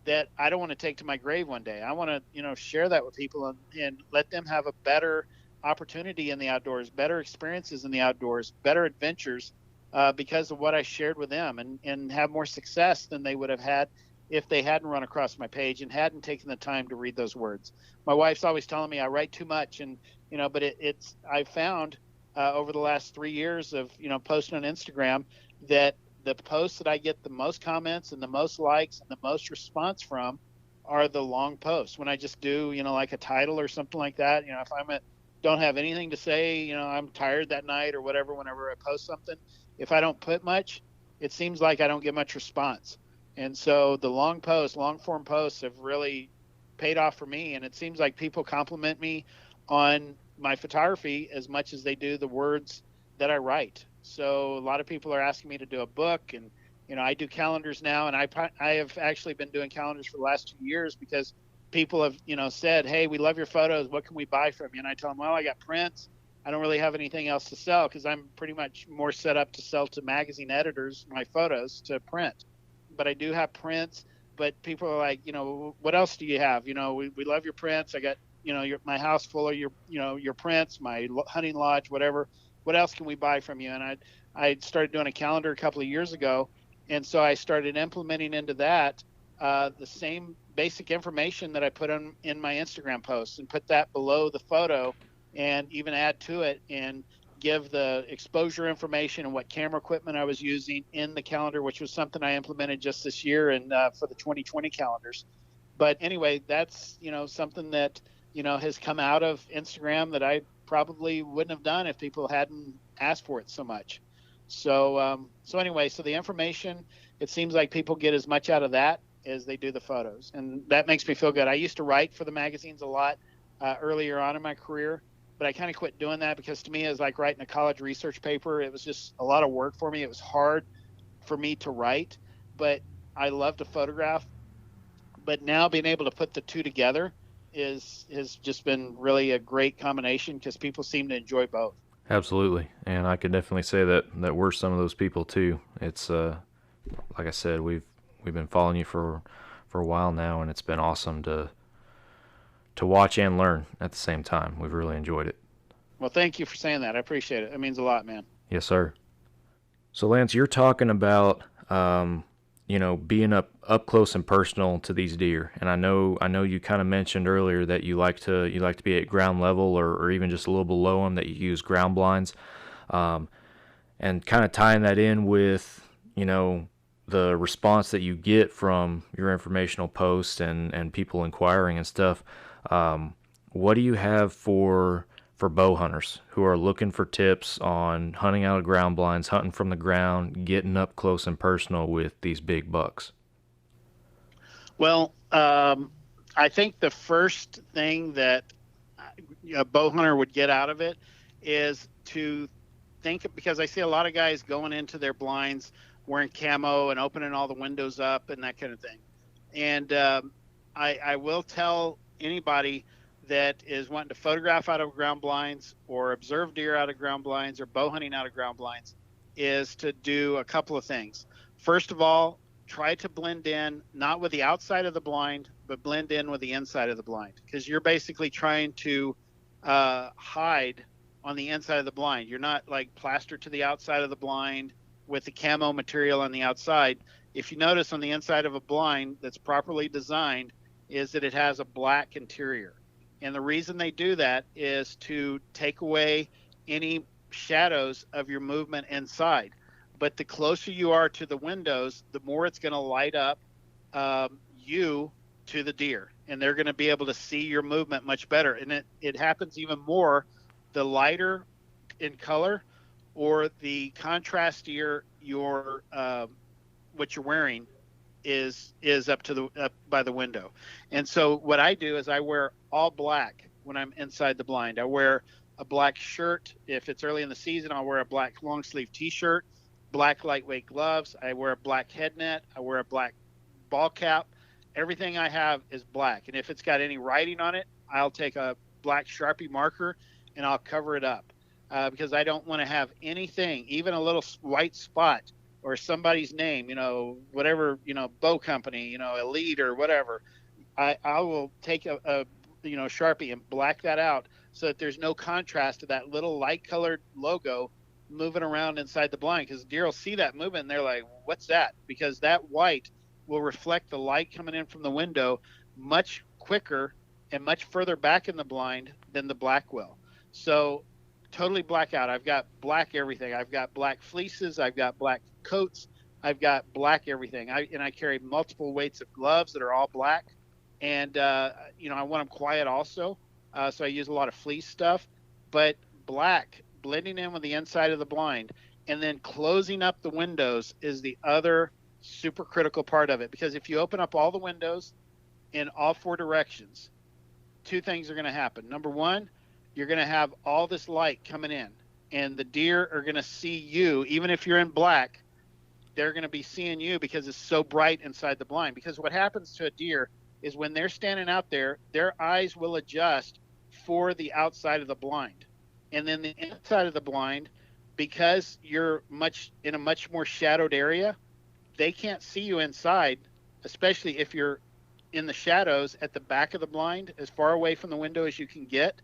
that I don't want to take to my grave one day. I want to, you know, share that with people and let them have a better opportunity in the outdoors, better experiences in the outdoors, better adventures because of what I shared with them, and have more success than they would have had if they hadn't run across my page and hadn't taken the time to read those words. My wife's always telling me I write too much, and, you know, but it's I found over the last 3 years of, you know, posting on Instagram that the posts that I get the most comments and the most likes and the most response from are the long posts. When I just do, you know, like a title or something like that, you know, if don't have anything to say, you know, I'm tired that night or whatever, whenever I post something, if I don't put much, it seems like I don't get much response. And so the long form posts have really paid off for me. And it seems like people compliment me on my photography as much as they do the words that I write. So a lot of people are asking me to do a book, and, you know, I do calendars now, and I have actually been doing calendars for the last 2 years because people have, you know, said, hey, we love your photos. What can we buy from you? And I tell them, well, I got prints. I don't really have anything else to sell, because I'm pretty much more set up to sell to magazine editors my photos to print. But I do have prints. But people are like, you know, what else do you have? You know, we love your prints. I got, you know, my house full of your, you know, your prints, my hunting lodge, whatever. What else can we buy from you? And I started doing a calendar a couple of years ago. And so I started implementing into that the same basic information that I put in my Instagram posts, and put that below the photo, and even add to it and give the exposure information and what camera equipment I was using in the calendar, which was something I implemented just this year and for the 2020 calendars. But anyway, that's, you know, something that, you know, has come out of Instagram that I probably wouldn't have done if people hadn't asked for it so much. So anyway, so the information, it seems like people get as much out of that as they do the photos, and that makes me feel good. I used to write for the magazines a lot earlier on in my career, but I kind of quit doing that because to me it was like writing a college research paper. It was just a lot of work for me. It was hard for me to write, but I love to photograph. But now being able to put the two together has just been really a great combination, because people seem to enjoy both. Absolutely, and I could definitely say that we're some of those people too. It's like I said, we've been following you for a while now, and it's been awesome to watch and learn at the same time. We've really enjoyed it. Well, thank you for saying that. I appreciate it. It means a lot, man. Yes, sir. So Lance, you're talking about you know, being up close and personal to these deer, and I know you kind of mentioned earlier that you like to be at ground level or even just a little below them, that you use ground blinds, and kind of tying that in with, you know, the response that you get from your informational posts and people inquiring and stuff. What do you have for bow hunters who are looking for tips on hunting out of ground blinds, hunting from the ground, getting up close and personal with these big bucks? Well, I think the first thing that a bow hunter would get out of it is to think, because I see a lot of guys going into their blinds wearing camo and opening all the windows up and that kind of thing. And I will tell anybody that is wanting to photograph out of ground blinds or observe deer out of ground blinds or bow hunting out of ground blinds is to do a couple of things. First of all, try to blend in, not with the outside of the blind, but blend in with the inside of the blind, because you're basically trying to hide on the inside of the blind. You're not like plastered to the outside of the blind with the camo material on the outside. If you notice on the inside of a blind that's properly designed is that it has a black interior. And the reason they do that is to take away any shadows of your movement inside. But the closer you are to the windows, the more it's going to light up you to the deer, and they're going to be able to see your movement much better. And it happens even more the lighter in color or the contrastier your what you're wearing is up by the window. And so what I do is I wear all black when I'm inside the blind. I wear a black shirt. If it's early in the season, I'll wear a black long sleeve t-shirt, black lightweight gloves. I wear a black head net. I wear a black ball cap. Everything I have is black. And if it's got any writing on it, I'll take a black Sharpie marker and I'll cover it up because I don't want to have anything, even a little white spot or somebody's name, whatever, bow company, Elite or whatever. I will take a Sharpie and black that out so that there's no contrast to that little light colored logo moving around inside the blind, because deer will see that movement and they're like, what's that? Because that white will reflect the light coming in from the window much quicker and much further back in the blind than the black will. So totally black out. I've got black everything. I've got black fleeces. I've got black coats. I've got black everything. I carry multiple weights of gloves that are all black. And, I want them quiet also. So I use a lot of fleece stuff. But black, blending in with the inside of the blind, and then closing up the windows is the other super critical part of it. Because if you open up all the windows in all four directions, two things are going to happen. Number one, you're going to have all this light coming in, and the deer are going to see you. Even if you're in black, they're going to be seeing you because it's so bright inside the blind. Because what happens to a deer is when they're standing out there, their eyes will adjust for the outside of the blind. And then the inside of the blind, because you're in a much more shadowed area, they can't see you inside, especially if you're in the shadows at the back of the blind, as far away from the window as you can get.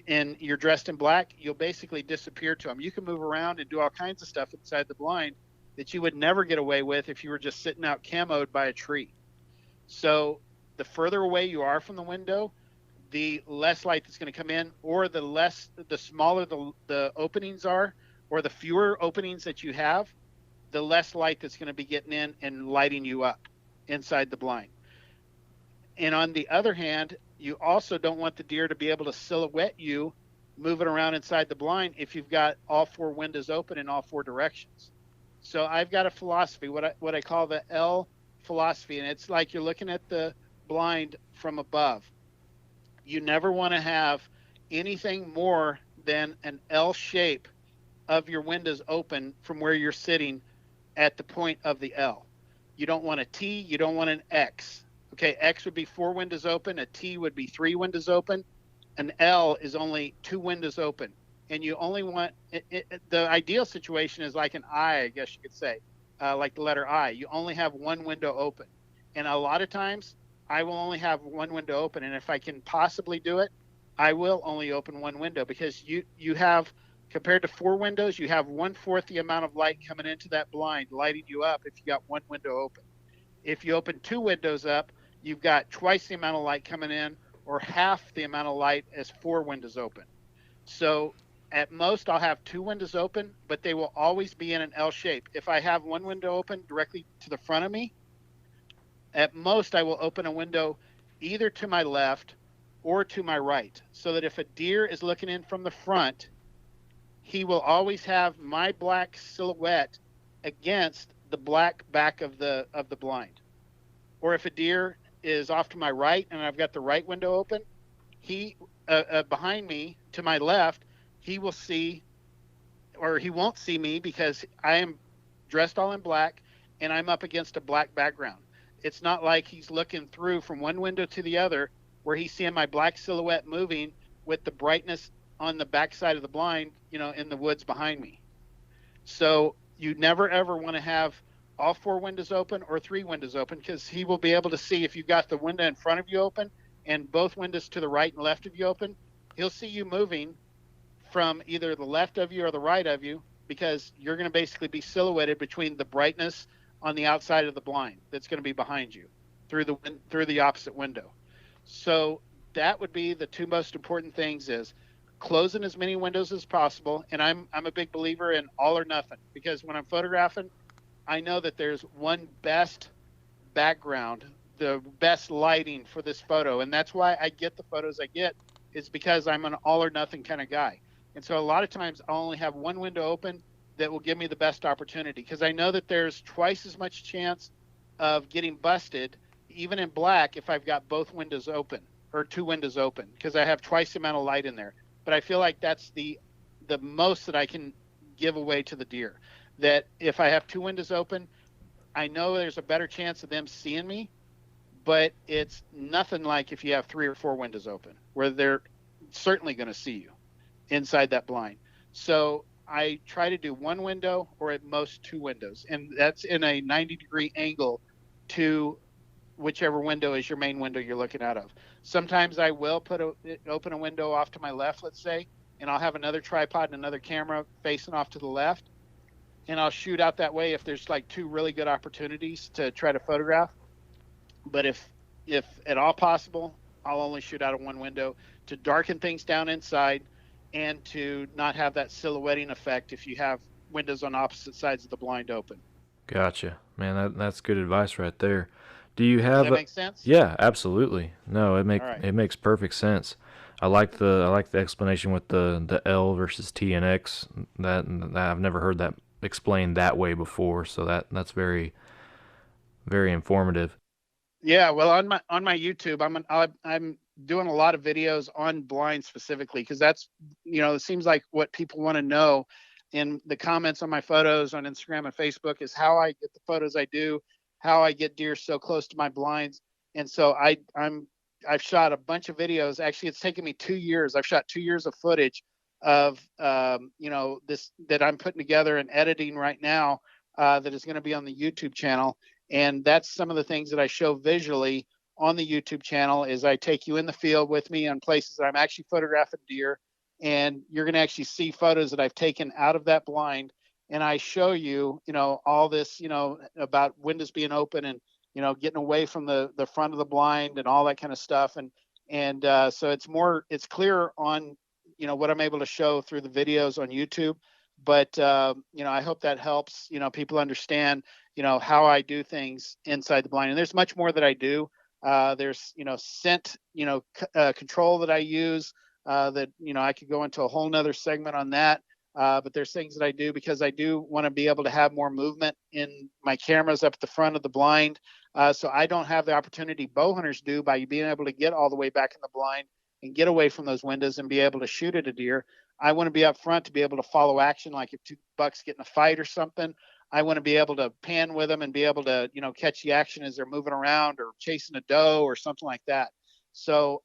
And you're dressed in black, you'll basically disappear to them. You can move around and do all kinds of stuff inside the blind that you would never get away with if you were just sitting out camoed by a tree. So the further away you are from the window, the less light that's going to come in, or the smaller the openings are, or the fewer openings that you have, the less light that's going to be getting in and lighting you up inside the blind. And on the other hand, you also don't want the deer to be able to silhouette you moving around inside the blind if you've got all four windows open in all four directions. So I've got a philosophy, what I call the L philosophy, and it's like you're looking at the blind from above. You never want to have anything more than an L shape of your windows open from where you're sitting at the point of the L. You don't want a T, you don't want an X. Okay, X would be 4 windows open, a T would be 3 windows open, an L is only 2 windows open. And you only want, the ideal situation is like an I guess you could say, like the letter I. You only have 1 window open. And a lot of times, I will only have 1 window open. And if I can possibly do it, I will only open 1 window, because you have, compared to 4 windows, you have 1/4 the amount of light coming into that blind, lighting you up if you got 1 window open. If you open 2 windows up, you've got twice the amount of light coming in, or half the amount of light as 4 windows open. So at most, I'll have 2 windows open, but they will always be in an L shape. If I have 1 window open directly to the front of me, at most I will open a window either to my left or to my right, so that if a deer is looking in from the front, he will always have my black silhouette against the black back of the blind. or if a deer is off to my right and I've got the right window open, he behind me to my left, he will see, or he won't see me because I am dressed all in black and I'm up against a black background. It's not like he's looking through from one window to the other where he's seeing my black silhouette moving with the brightness on the back side of the blind, you know, in the woods behind me. So you never ever want to have all 4 windows open or 3 windows open, because he will be able to see if you've got the window in front of you open and both windows to the right and left of you open. He'll see you moving from either the left of you or the right of you, because you're going to basically be silhouetted between the brightness on the outside of the blind that's going to be behind you through the opposite window. So that would be the 2 most important things: is closing as many windows as possible. And I'm a big believer in all or nothing, because when I'm photographing, I know that there's one best background, the best lighting for this photo. And that's why I get the photos I get, is because I'm an all or nothing kind of guy. And so a lot of times I'll only have one window open that will give me the best opportunity, because I know that there's twice as much chance of getting busted, even in black, if I've got both windows open or 2 windows open, because I have twice the amount of light in there. But I feel like that's the most that I can give away to the deer, that if I have 2 windows open, I know there's a better chance of them seeing me, but it's nothing like if you have 3 or 4 windows open, where they're certainly going to see you inside that blind. So I try to do 1 window or at most 2 windows, and that's in a 90-degree angle to whichever window is your main window you're looking out of. Sometimes I will open a window off to my left, let's say, and I'll have another tripod and another camera facing off to the left, and I'll shoot out that way if there's like 2 really good opportunities to try to photograph. But if at all possible, I'll only shoot out of 1 window to darken things down inside, and to not have that silhouetting effect if you have windows on opposite sides of the blind open. Gotcha. Man, that's good advice right there. Do you have Does that make sense? Yeah, absolutely. No, All right. it makes perfect sense. I like the explanation with the L versus T and X. That I've never heard that explained that way before, so that's very, very informative. Yeah, well, on my YouTube, I'm doing a lot of videos on blind specifically, because that's, you know, it seems like what people want to know in the comments on my photos on Instagram and Facebook is how I get the photos I do, how I get deer so close to my blinds. And so I've shot a bunch of videos. Actually, it's taken me 2 years. I've shot 2 years of footage of you know, this that I'm putting together and editing right now, that is going to be on the YouTube channel. And that's some of the things that I show visually on the YouTube channel. Is I take you in the field with me on places that I'm actually photographing deer, and you're going to actually see photos that I've taken out of that blind. And I show you, you know, all this, you know, about windows being open and, you know, getting away from the front of the blind and all that kind of stuff. And so it's clear on, you know, what I'm able to show through the videos on YouTube. But, you know, I hope that helps, you know, people understand, you know, how I do things inside the blind. And there's much more that I do. There's, you know, scent, you know, control that I use, that, you know, I could go into a whole nother segment on that. But there's things that I do because I do want to be able to have more movement in my cameras up at the front of the blind. So I don't have the opportunity bow hunters do by being able to get all the way back in the blind and get away from those windows and be able to shoot at a deer. I want to be up front to be able to follow action. Like if 2 bucks get in a fight or something, I want to be able to pan with them and be able to, you know, catch the action as they're moving around or chasing a doe or something like that. So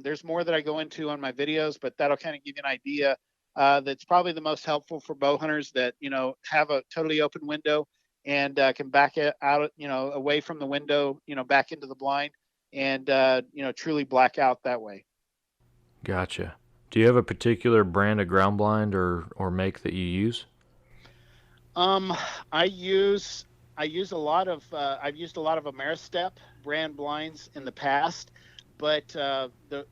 there's more that I go into on my videos, but that'll kind of give you an idea. That's probably the most helpful for bow hunters that, you know, have a totally open window and can back it out, you know, away from the window, you know, back into the blind and, you know, truly black out that way. Gotcha. Do you have a particular brand of ground blind or make that you use? I use a lot of, I've used a lot of Ameristep brand blinds in the past, but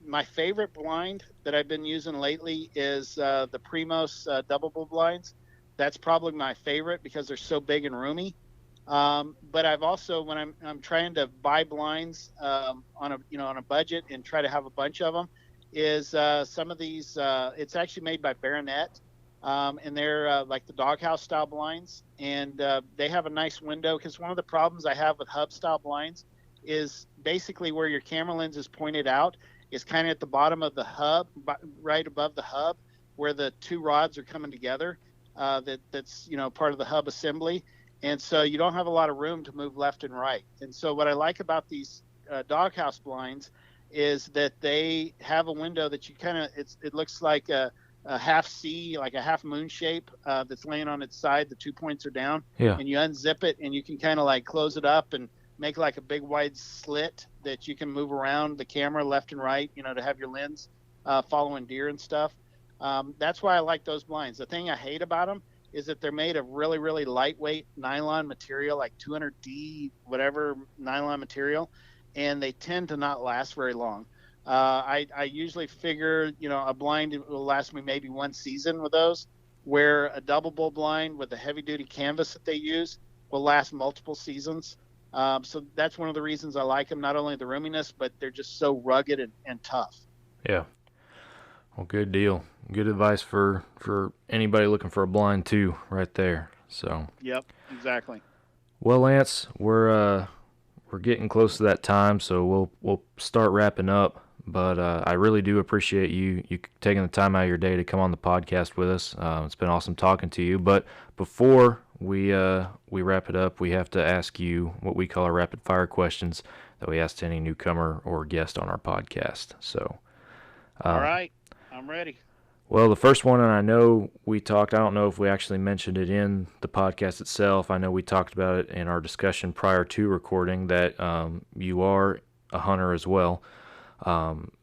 my favorite blind that I've been using lately is the Primos double bull blinds. That's probably my favorite because they're so big and roomy. But I've also, when I'm trying to buy blinds on a budget and try to have a bunch of them, is some of these. It's actually made by Baronet, and they're like the doghouse style blinds, and they have a nice window. Because one of the problems I have with hub style blinds is basically where your camera lens is pointed out is kind of at the bottom of the hub, right above the hub, where the two rods are coming together. That's part of the hub assembly, and so you don't have a lot of room to move left and right. And so what I like about these doghouse blinds is that they have a window that you kind of it looks like a half C, like a half moon shape that's laying on its side. The 2 points are down, and you unzip it and you can kind of like close it up and make like a big wide slit that you can move around the camera left and right, to have your lens following deer and stuff. That's why I like those blinds. The thing I hate about them is that they're made of really, really lightweight nylon material, like 200D, whatever nylon material, and they tend to not last very long. I usually figure, a blind will last me maybe one season with those, where a double bull blind with the heavy duty canvas that they use will last multiple seasons. So that's one of the reasons I like them, not only the roominess, but they're just so rugged and tough. Yeah. Well, good deal. Good advice for anybody looking for a blind too, right there. So. Yep, exactly. Well, Lance, we're getting close to that time, so we'll start wrapping up. But I really do appreciate you taking the time out of your day to come on the podcast with us. It's been awesome talking to you. But before we wrap it up, we have to ask you what we call our rapid fire questions that we ask to any newcomer or guest on our podcast. So. All right, I'm ready. Well, the first one, and I know I don't know if we actually mentioned it in the podcast itself. I know we talked about it in our discussion prior to recording that you are a hunter as well.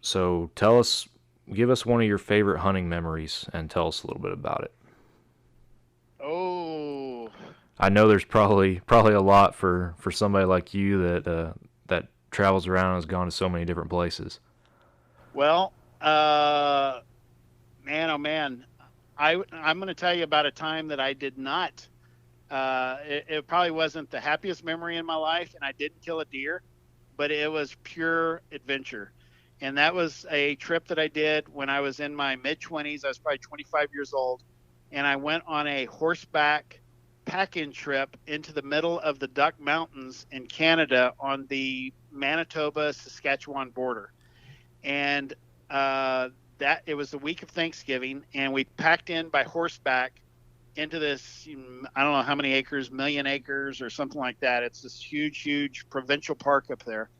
So give us one of your favorite hunting memories and tell us a little bit about it. Oh. I know there's probably a lot for somebody like you that travels around and has gone to so many different places. Well, man, oh man, I'm going to tell you about a time that I did not. It probably wasn't the happiest memory in my life, and I didn't kill a deer, but it was pure adventure. And that was a trip that I did when I was in my mid-20s. I was probably 25 years old, and I went on a horseback pack-in trip into the middle of the Duck Mountains in Canada on the Manitoba-Saskatchewan border. And it was the week of Thanksgiving, and we packed in by horseback into this, I don't know how many acres, 1 million acres or something like that. It's this huge provincial park up there.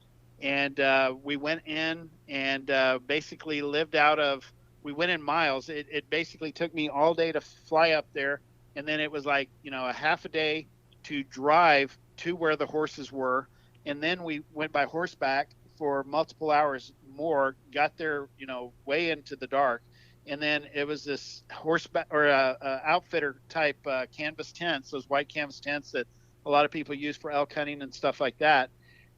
And we went in and basically we went in miles. It basically took me all day to fly up there. And then it was like, a half a day to drive to where the horses were. And then we went by horseback for multiple hours more, got there, way into the dark. And then it was this horseback or outfitter type canvas tents, those white canvas tents that a lot of people use for elk hunting and stuff like that.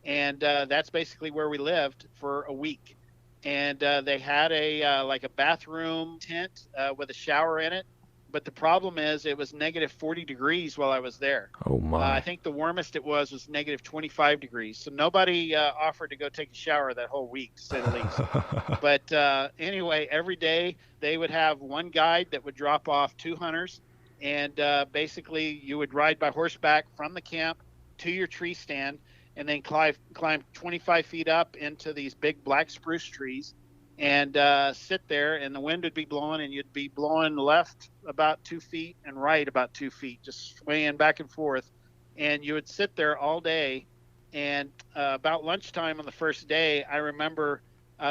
And that's basically where we lived for a week. And they had a bathroom tent with a shower in it. But the problem is it was negative 40 degrees while I was there. Oh, my. I think the warmest it was negative 25 degrees. So nobody offered to go take a shower that whole week, to say the least. But anyway, every day they would have one guide that would drop off 2 hunters. And basically you would ride by horseback from the camp to your tree stand and then climb 25 feet up into these big black spruce trees and sit there, and the wind would be blowing, and you'd be blowing left about 2 feet and right about 2 feet, just swaying back and forth. And you would sit there all day. And about lunchtime on the first day, I remember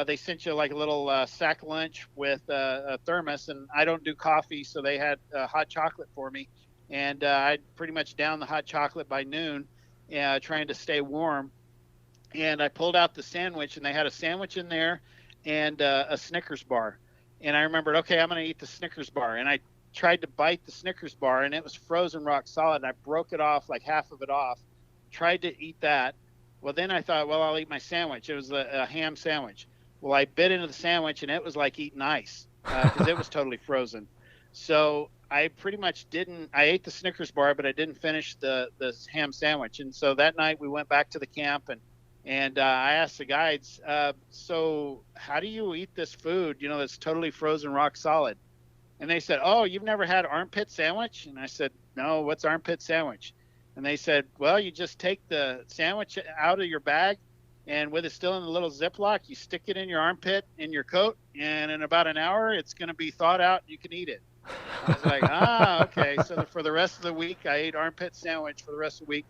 they sent you like a little sack lunch with a thermos, and I don't do coffee, so they had hot chocolate for me. And I'd pretty much down the hot chocolate by noon, trying to stay warm. And I pulled out the sandwich, and they had a sandwich in there and a Snickers bar. And I remembered, okay, I'm going to eat the Snickers bar. And I tried to bite the Snickers bar, and it was frozen rock solid. And I broke it off, like half of it off, tried to eat that. Well, then I thought, well, I'll eat my sandwich. It was a ham sandwich. Well, I bit into the sandwich, and it was like eating ice because it was totally frozen. So I pretty much I ate the Snickers bar, but I didn't finish the ham sandwich. And so that night we went back to the camp, and I asked the guides, so how do you eat this food, that's totally frozen rock solid? And they said, oh, you've never had armpit sandwich? And I said, no, what's armpit sandwich? And they said, well, you just take the sandwich out of your bag and with it still in the little Ziploc, you stick it in your armpit in your coat, and in about an hour, it's going to be thawed out. And you can eat it. I was like, okay. So for the rest of the week, I ate armpit sandwich for the rest of the week.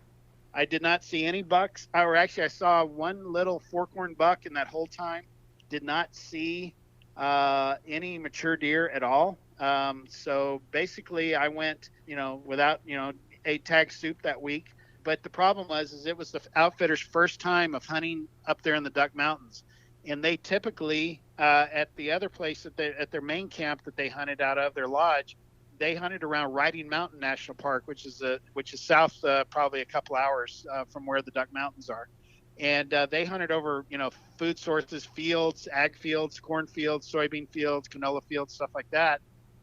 I did not see any bucks. I saw one little forkhorn buck in that whole time. Did not see any mature deer at all. So basically, I went, without, ate tag soup that week. But the problem was it was the outfitter's first time of hunting up there in the Duck Mountains, and they typically at the other place at their main camp that they hunted out of, their lodge, they hunted around Riding Mountain National Park, which is south probably a couple hours from where the Duck Mountains are, and they hunted over food sources, fields, ag fields, corn fields, soybean fields, canola fields, stuff like that,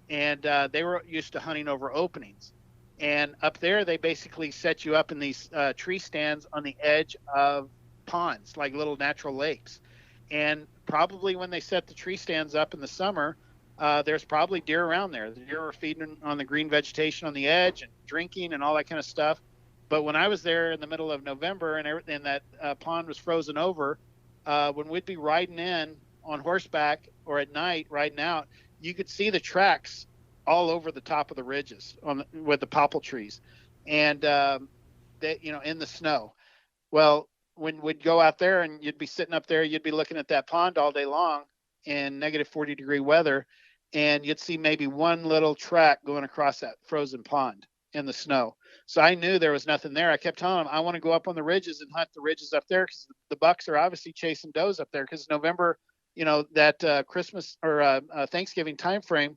and they were used to hunting over openings. And up there, they basically set you up in these tree stands on the edge of ponds, like little natural lakes. And probably when they set the tree stands up in the summer, there's probably deer around there. The deer were feeding on the green vegetation on the edge and drinking and all that kind of stuff. But when I was there in the middle of November and that pond was frozen over, when we'd be riding in on horseback or at night riding out, you could see the tracks all over the top of the ridges with the popple trees, and in the snow. Well, when we'd go out there and you'd be sitting up there, you'd be looking at that pond all day long in negative 40-degree weather, and you'd see maybe one little track going across that frozen pond in the snow. So I knew there was nothing there. I kept telling them I want to go up on the ridges and hunt the ridges up there, because the bucks are obviously chasing does up there, because November, that Christmas or Thanksgiving time frame,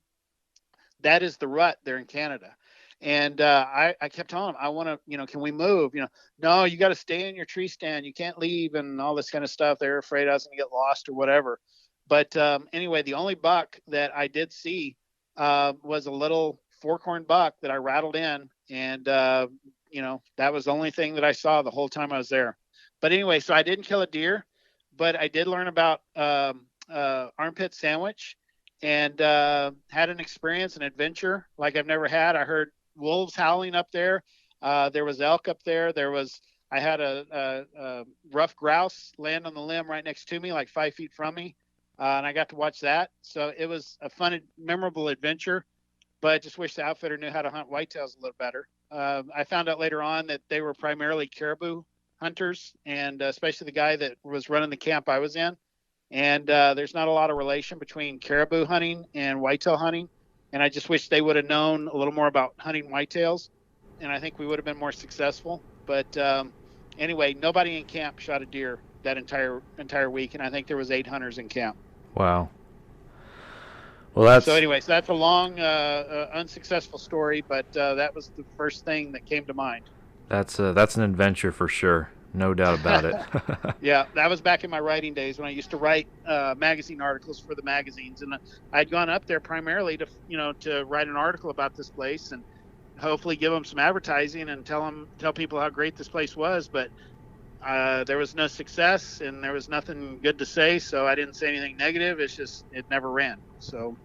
that is the rut there in Canada. And I kept telling them, I want to, can we move? No, you got to stay in your tree stand. You can't leave and all this kind of stuff. They're afraid I was going to get lost or whatever. But anyway, the only buck that I did see was a little forkhorn buck that I rattled in. And, that was the only thing that I saw the whole time I was there. But anyway, so I didn't kill a deer, but I did learn about armpit sandwich. And had an experience, an adventure like I've never had. I heard wolves howling up there. There was elk up there. I had a rough grouse land on the limb right next to me, like 5 feet from me. And I got to watch that. So it was a fun, memorable adventure, but I just wish the outfitter knew how to hunt whitetails a little better. I found out later on that they were primarily caribou hunters, and especially the guy that was running the camp I was in. And there's not a lot of relation between caribou hunting and whitetail hunting. And I just wish they would have known a little more about hunting whitetails. And I think we would have been more successful. But anyway, nobody in camp shot a deer that entire week. And I think there was 8 hunters in camp. Wow. Well, so anyways, that's a long, unsuccessful story. But that was the first thing that came to mind. That's an adventure for sure. No doubt about it. Yeah, that was back in my writing days when I used to write magazine articles for the magazines, and I'd gone up there primarily to write an article about this place and hopefully give them some advertising and tell people how great this place was. But there was no success and there was nothing good to say, so I didn't say anything negative. It's just it never ran. So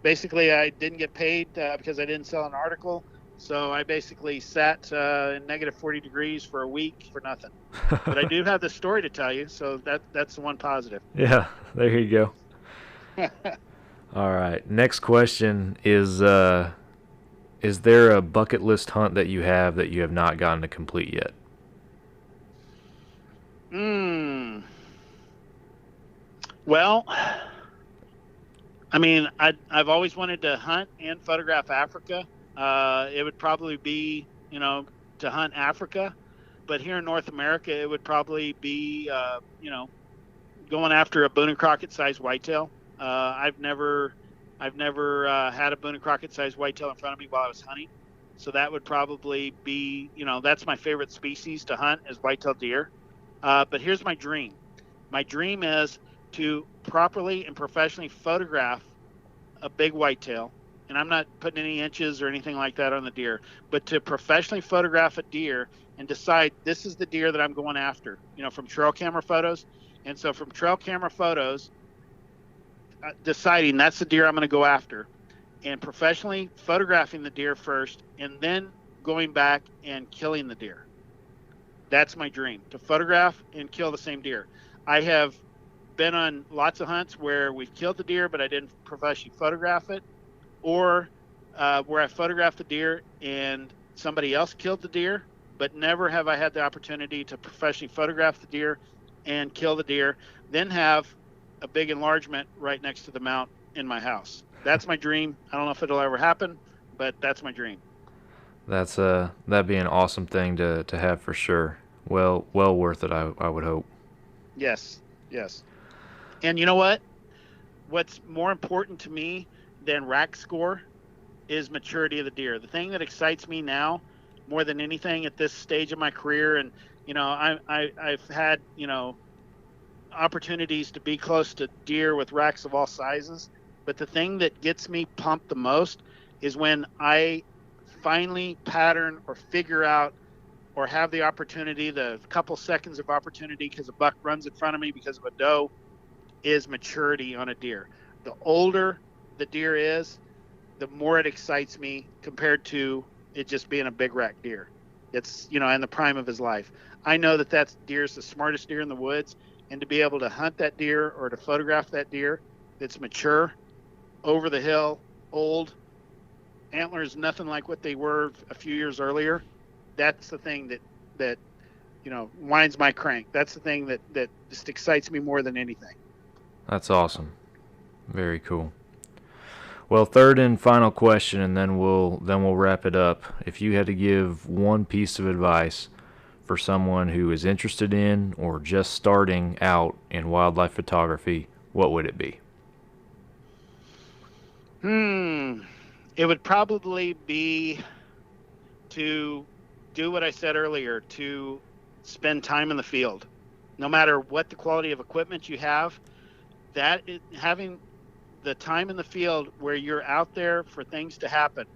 basically, I didn't get paid because I didn't sell an article. So I basically sat in negative 40 degrees for a week for nothing. But I do have this story to tell you, so that's the one positive. Yeah, there you go. All right. Next question is there a bucket list hunt that you have not gotten to complete yet? Well, I mean, I've always wanted to hunt and photograph Africa. It would probably be, to hunt Africa, but here in North America, it would probably be, going after a Boone and Crockett sized whitetail. I've never had a Boone and Crockett sized whitetail in front of me while I was hunting. So that would probably be, that's my favorite species to hunt is whitetail deer. But here's my dream. My dream is to properly and professionally photograph a big whitetail. And I'm not putting any inches or anything like that on the deer, but to professionally photograph a deer and decide this is the deer that I'm going after, from trail camera photos. And so from trail camera photos, deciding that's the deer I'm going to go after and professionally photographing the deer first and then going back and killing the deer. That's my dream, to photograph and kill the same deer. I have been on lots of hunts where we've killed the deer, but I didn't professionally photograph it, or where I photographed the deer and somebody else killed the deer, but never have I had the opportunity to professionally photograph the deer and kill the deer, then have a big enlargement right next to the mount in my house. That's my dream. I don't know if it'll ever happen, but that's my dream. That'd be an awesome thing to have for sure. Well worth it, I would hope. Yes. And you know what? What's more important to me than rack score is maturity of the deer. The thing that excites me now more than anything at this stage of my career, and I've had opportunities to be close to deer with racks of all sizes, but the thing that gets me pumped the most is when I finally pattern or figure out or have the opportunity, the couple seconds of opportunity because a buck runs in front of me because of a doe, is maturity on a deer. The older the deer is, the more it excites me compared to it just being a big rack deer. It's, in the prime of his life. I know that deer's the smartest deer in the woods, and to be able to hunt that deer or to photograph that deer that's mature, over the hill, old, antlers nothing like what they were a few years earlier, that's the thing that winds my crank. That's the thing that just excites me more than anything. That's awesome. Very cool. Well, third and final question, and then we'll wrap it up. If you had to give one piece of advice for someone who is interested in or just starting out in wildlife photography, what would it be? It would probably be to do what I said earlier, to spend time in the field. No matter what the quality of equipment you have, having the time in the field where you're out there for things to happen.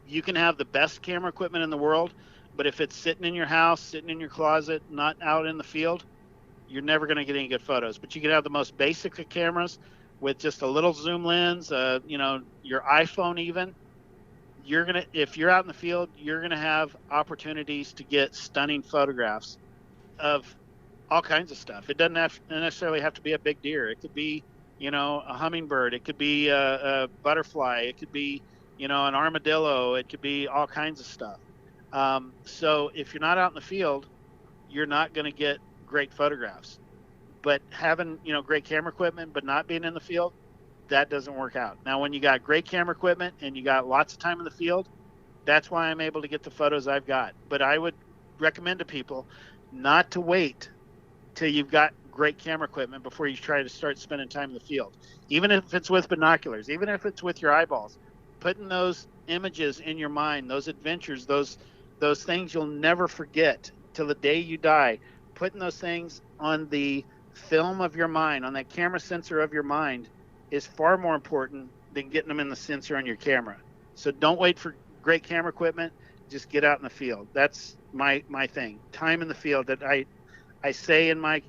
You can have the best camera equipment in the world, but if it's sitting in your house, sitting in your closet, not out in the field, you're never going to get any good photos. But you can have the most basic of cameras with just a little zoom lens, your iPhone even. If you're out in the field, you're gonna have opportunities to get stunning photographs of all kinds of stuff. It doesn't necessarily have to be a big deer. It could be, a hummingbird. It could be a butterfly. It could be, an armadillo. It could be all kinds of stuff. So if you're not out in the field, you're not going to get great photographs. But having, great camera equipment, but not being in the field, that doesn't work out. Now, when you got great camera equipment and you got lots of time in the field, that's why I'm able to get the photos I've got. But I would recommend to people not to wait till you've got great camera equipment before you try to start spending time in the field. Even if it's with binoculars, even if it's with your eyeballs, putting those images in your mind, those adventures, those things you'll never forget till the day you die, putting those things on the film of your mind, on that camera sensor of your mind, is far more important than getting them in the sensor on your camera. So don't wait for great camera equipment. Just get out in the field. That's my thing. Time in the field. That I say in my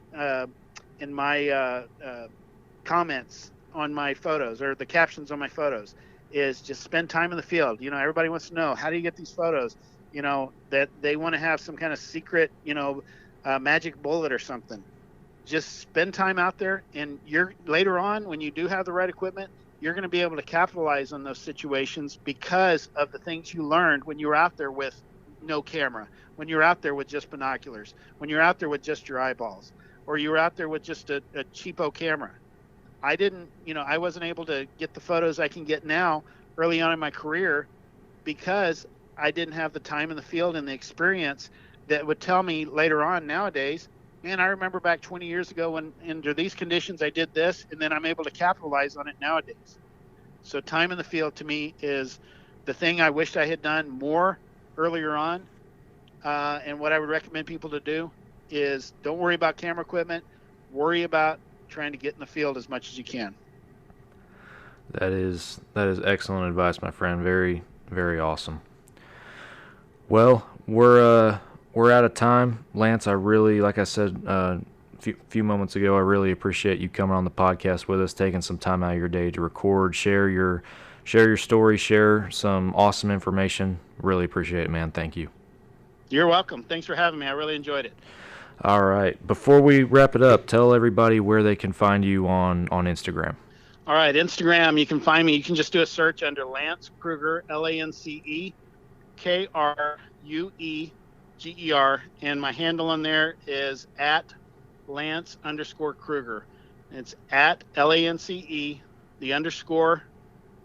comments on my photos, or the captions on my photos, is just spend time in the field. Everybody wants to know, how do you get these photos? That they want to have some kind of secret, magic bullet or something. Just spend time out there, and later on, when you do have the right equipment, you're going to be able to capitalize on those situations because of the things you learned when you were out there with no camera, when you're out there with just binoculars, when you're out there with just your eyeballs, or you were out there with just a cheapo camera. I wasn't able to get the photos I can get now early on in my career because I didn't have the time in the field and the experience that would tell me later on nowadays, man, I remember back 20 years ago when under these conditions I did this, and then I'm able to capitalize on it nowadays. So time in the field to me is the thing I wished I had done more earlier on. And what I would recommend people to do is don't worry about camera equipment. Worry about trying to get in the field as much as you can. That is excellent advice, my friend. Very, very awesome. Well, we're out of time. Lance, I really, like I said a few moments ago, I really appreciate you coming on the podcast with us, taking some time out of your day to record, share your story, share some awesome information. Really appreciate it, man. Thank you. You're welcome. Thanks for having me. I really enjoyed it. All right. Before we wrap it up, tell everybody where they can find you on Instagram. All right, Instagram, you can find me. You can just do a search under Lance Krueger, LanceKrueger, and my handle on there is at Lance_Krueger. It's at LANCE, the underscore,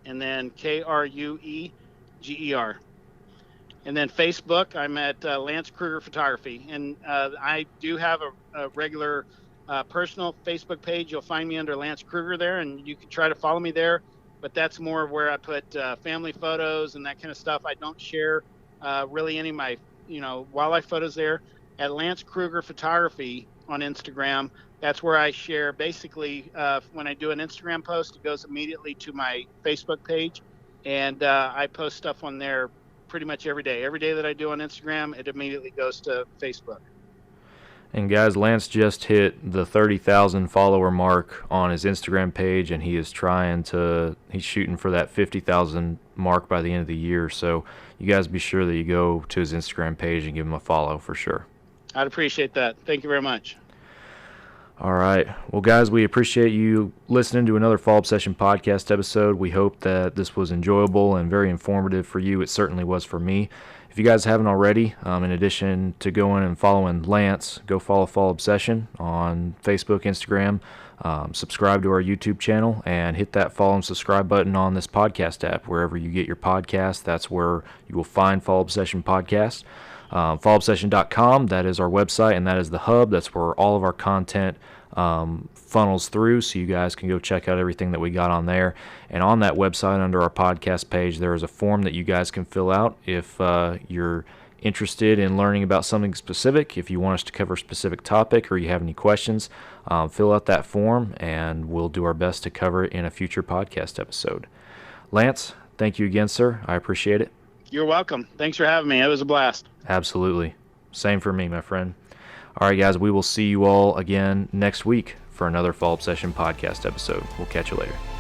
and then KRUEGER. And then Facebook, I'm at Lance Krueger Photography. And I do have a regular personal Facebook page. You'll find me under Lance Krueger there, and you can try to follow me there. But that's more of where I put family photos and that kind of stuff. I don't share really any of my, wildlife photos there. At Lance Krueger Photography on Instagram, that's where I share basically when I do an Instagram post, it goes immediately to my Facebook page. And I post stuff on there pretty much every day. Every day that I do on Instagram, it immediately goes to Facebook. And guys, Lance just hit the 30,000 follower mark on his Instagram page, and he's shooting for that 50,000 mark by the end of the year. So you guys be sure that you go to his Instagram page and give him a follow for sure. I'd appreciate that. Thank you very much. All right. Well, guys, we appreciate you listening to another Fall Obsession podcast episode. We hope that this was enjoyable and very informative for you. It certainly was for me. If you guys haven't already, in addition to going and following Lance, go follow Fall Obsession on Facebook, Instagram, subscribe to our YouTube channel, and hit that follow and subscribe button on this podcast app. Wherever you get your podcast, that's where you will find Fall Obsession Podcast. FallObsession.com, that is our website, and that is the hub. That's where all of our content funnels through, so you guys can go check out everything that we got on there. And on that website, under our podcast page, there is a form that you guys can fill out if you're interested in learning about something specific. If you want us to cover a specific topic or you have any questions, fill out that form, and we'll do our best to cover it in a future podcast episode. Lance, thank you again, sir. I appreciate it. You're welcome. Thanks for having me. It was a blast. Absolutely. Same for me, my friend. All right, guys, we will see you all again next week for another Fall Obsession podcast episode. We'll catch you later.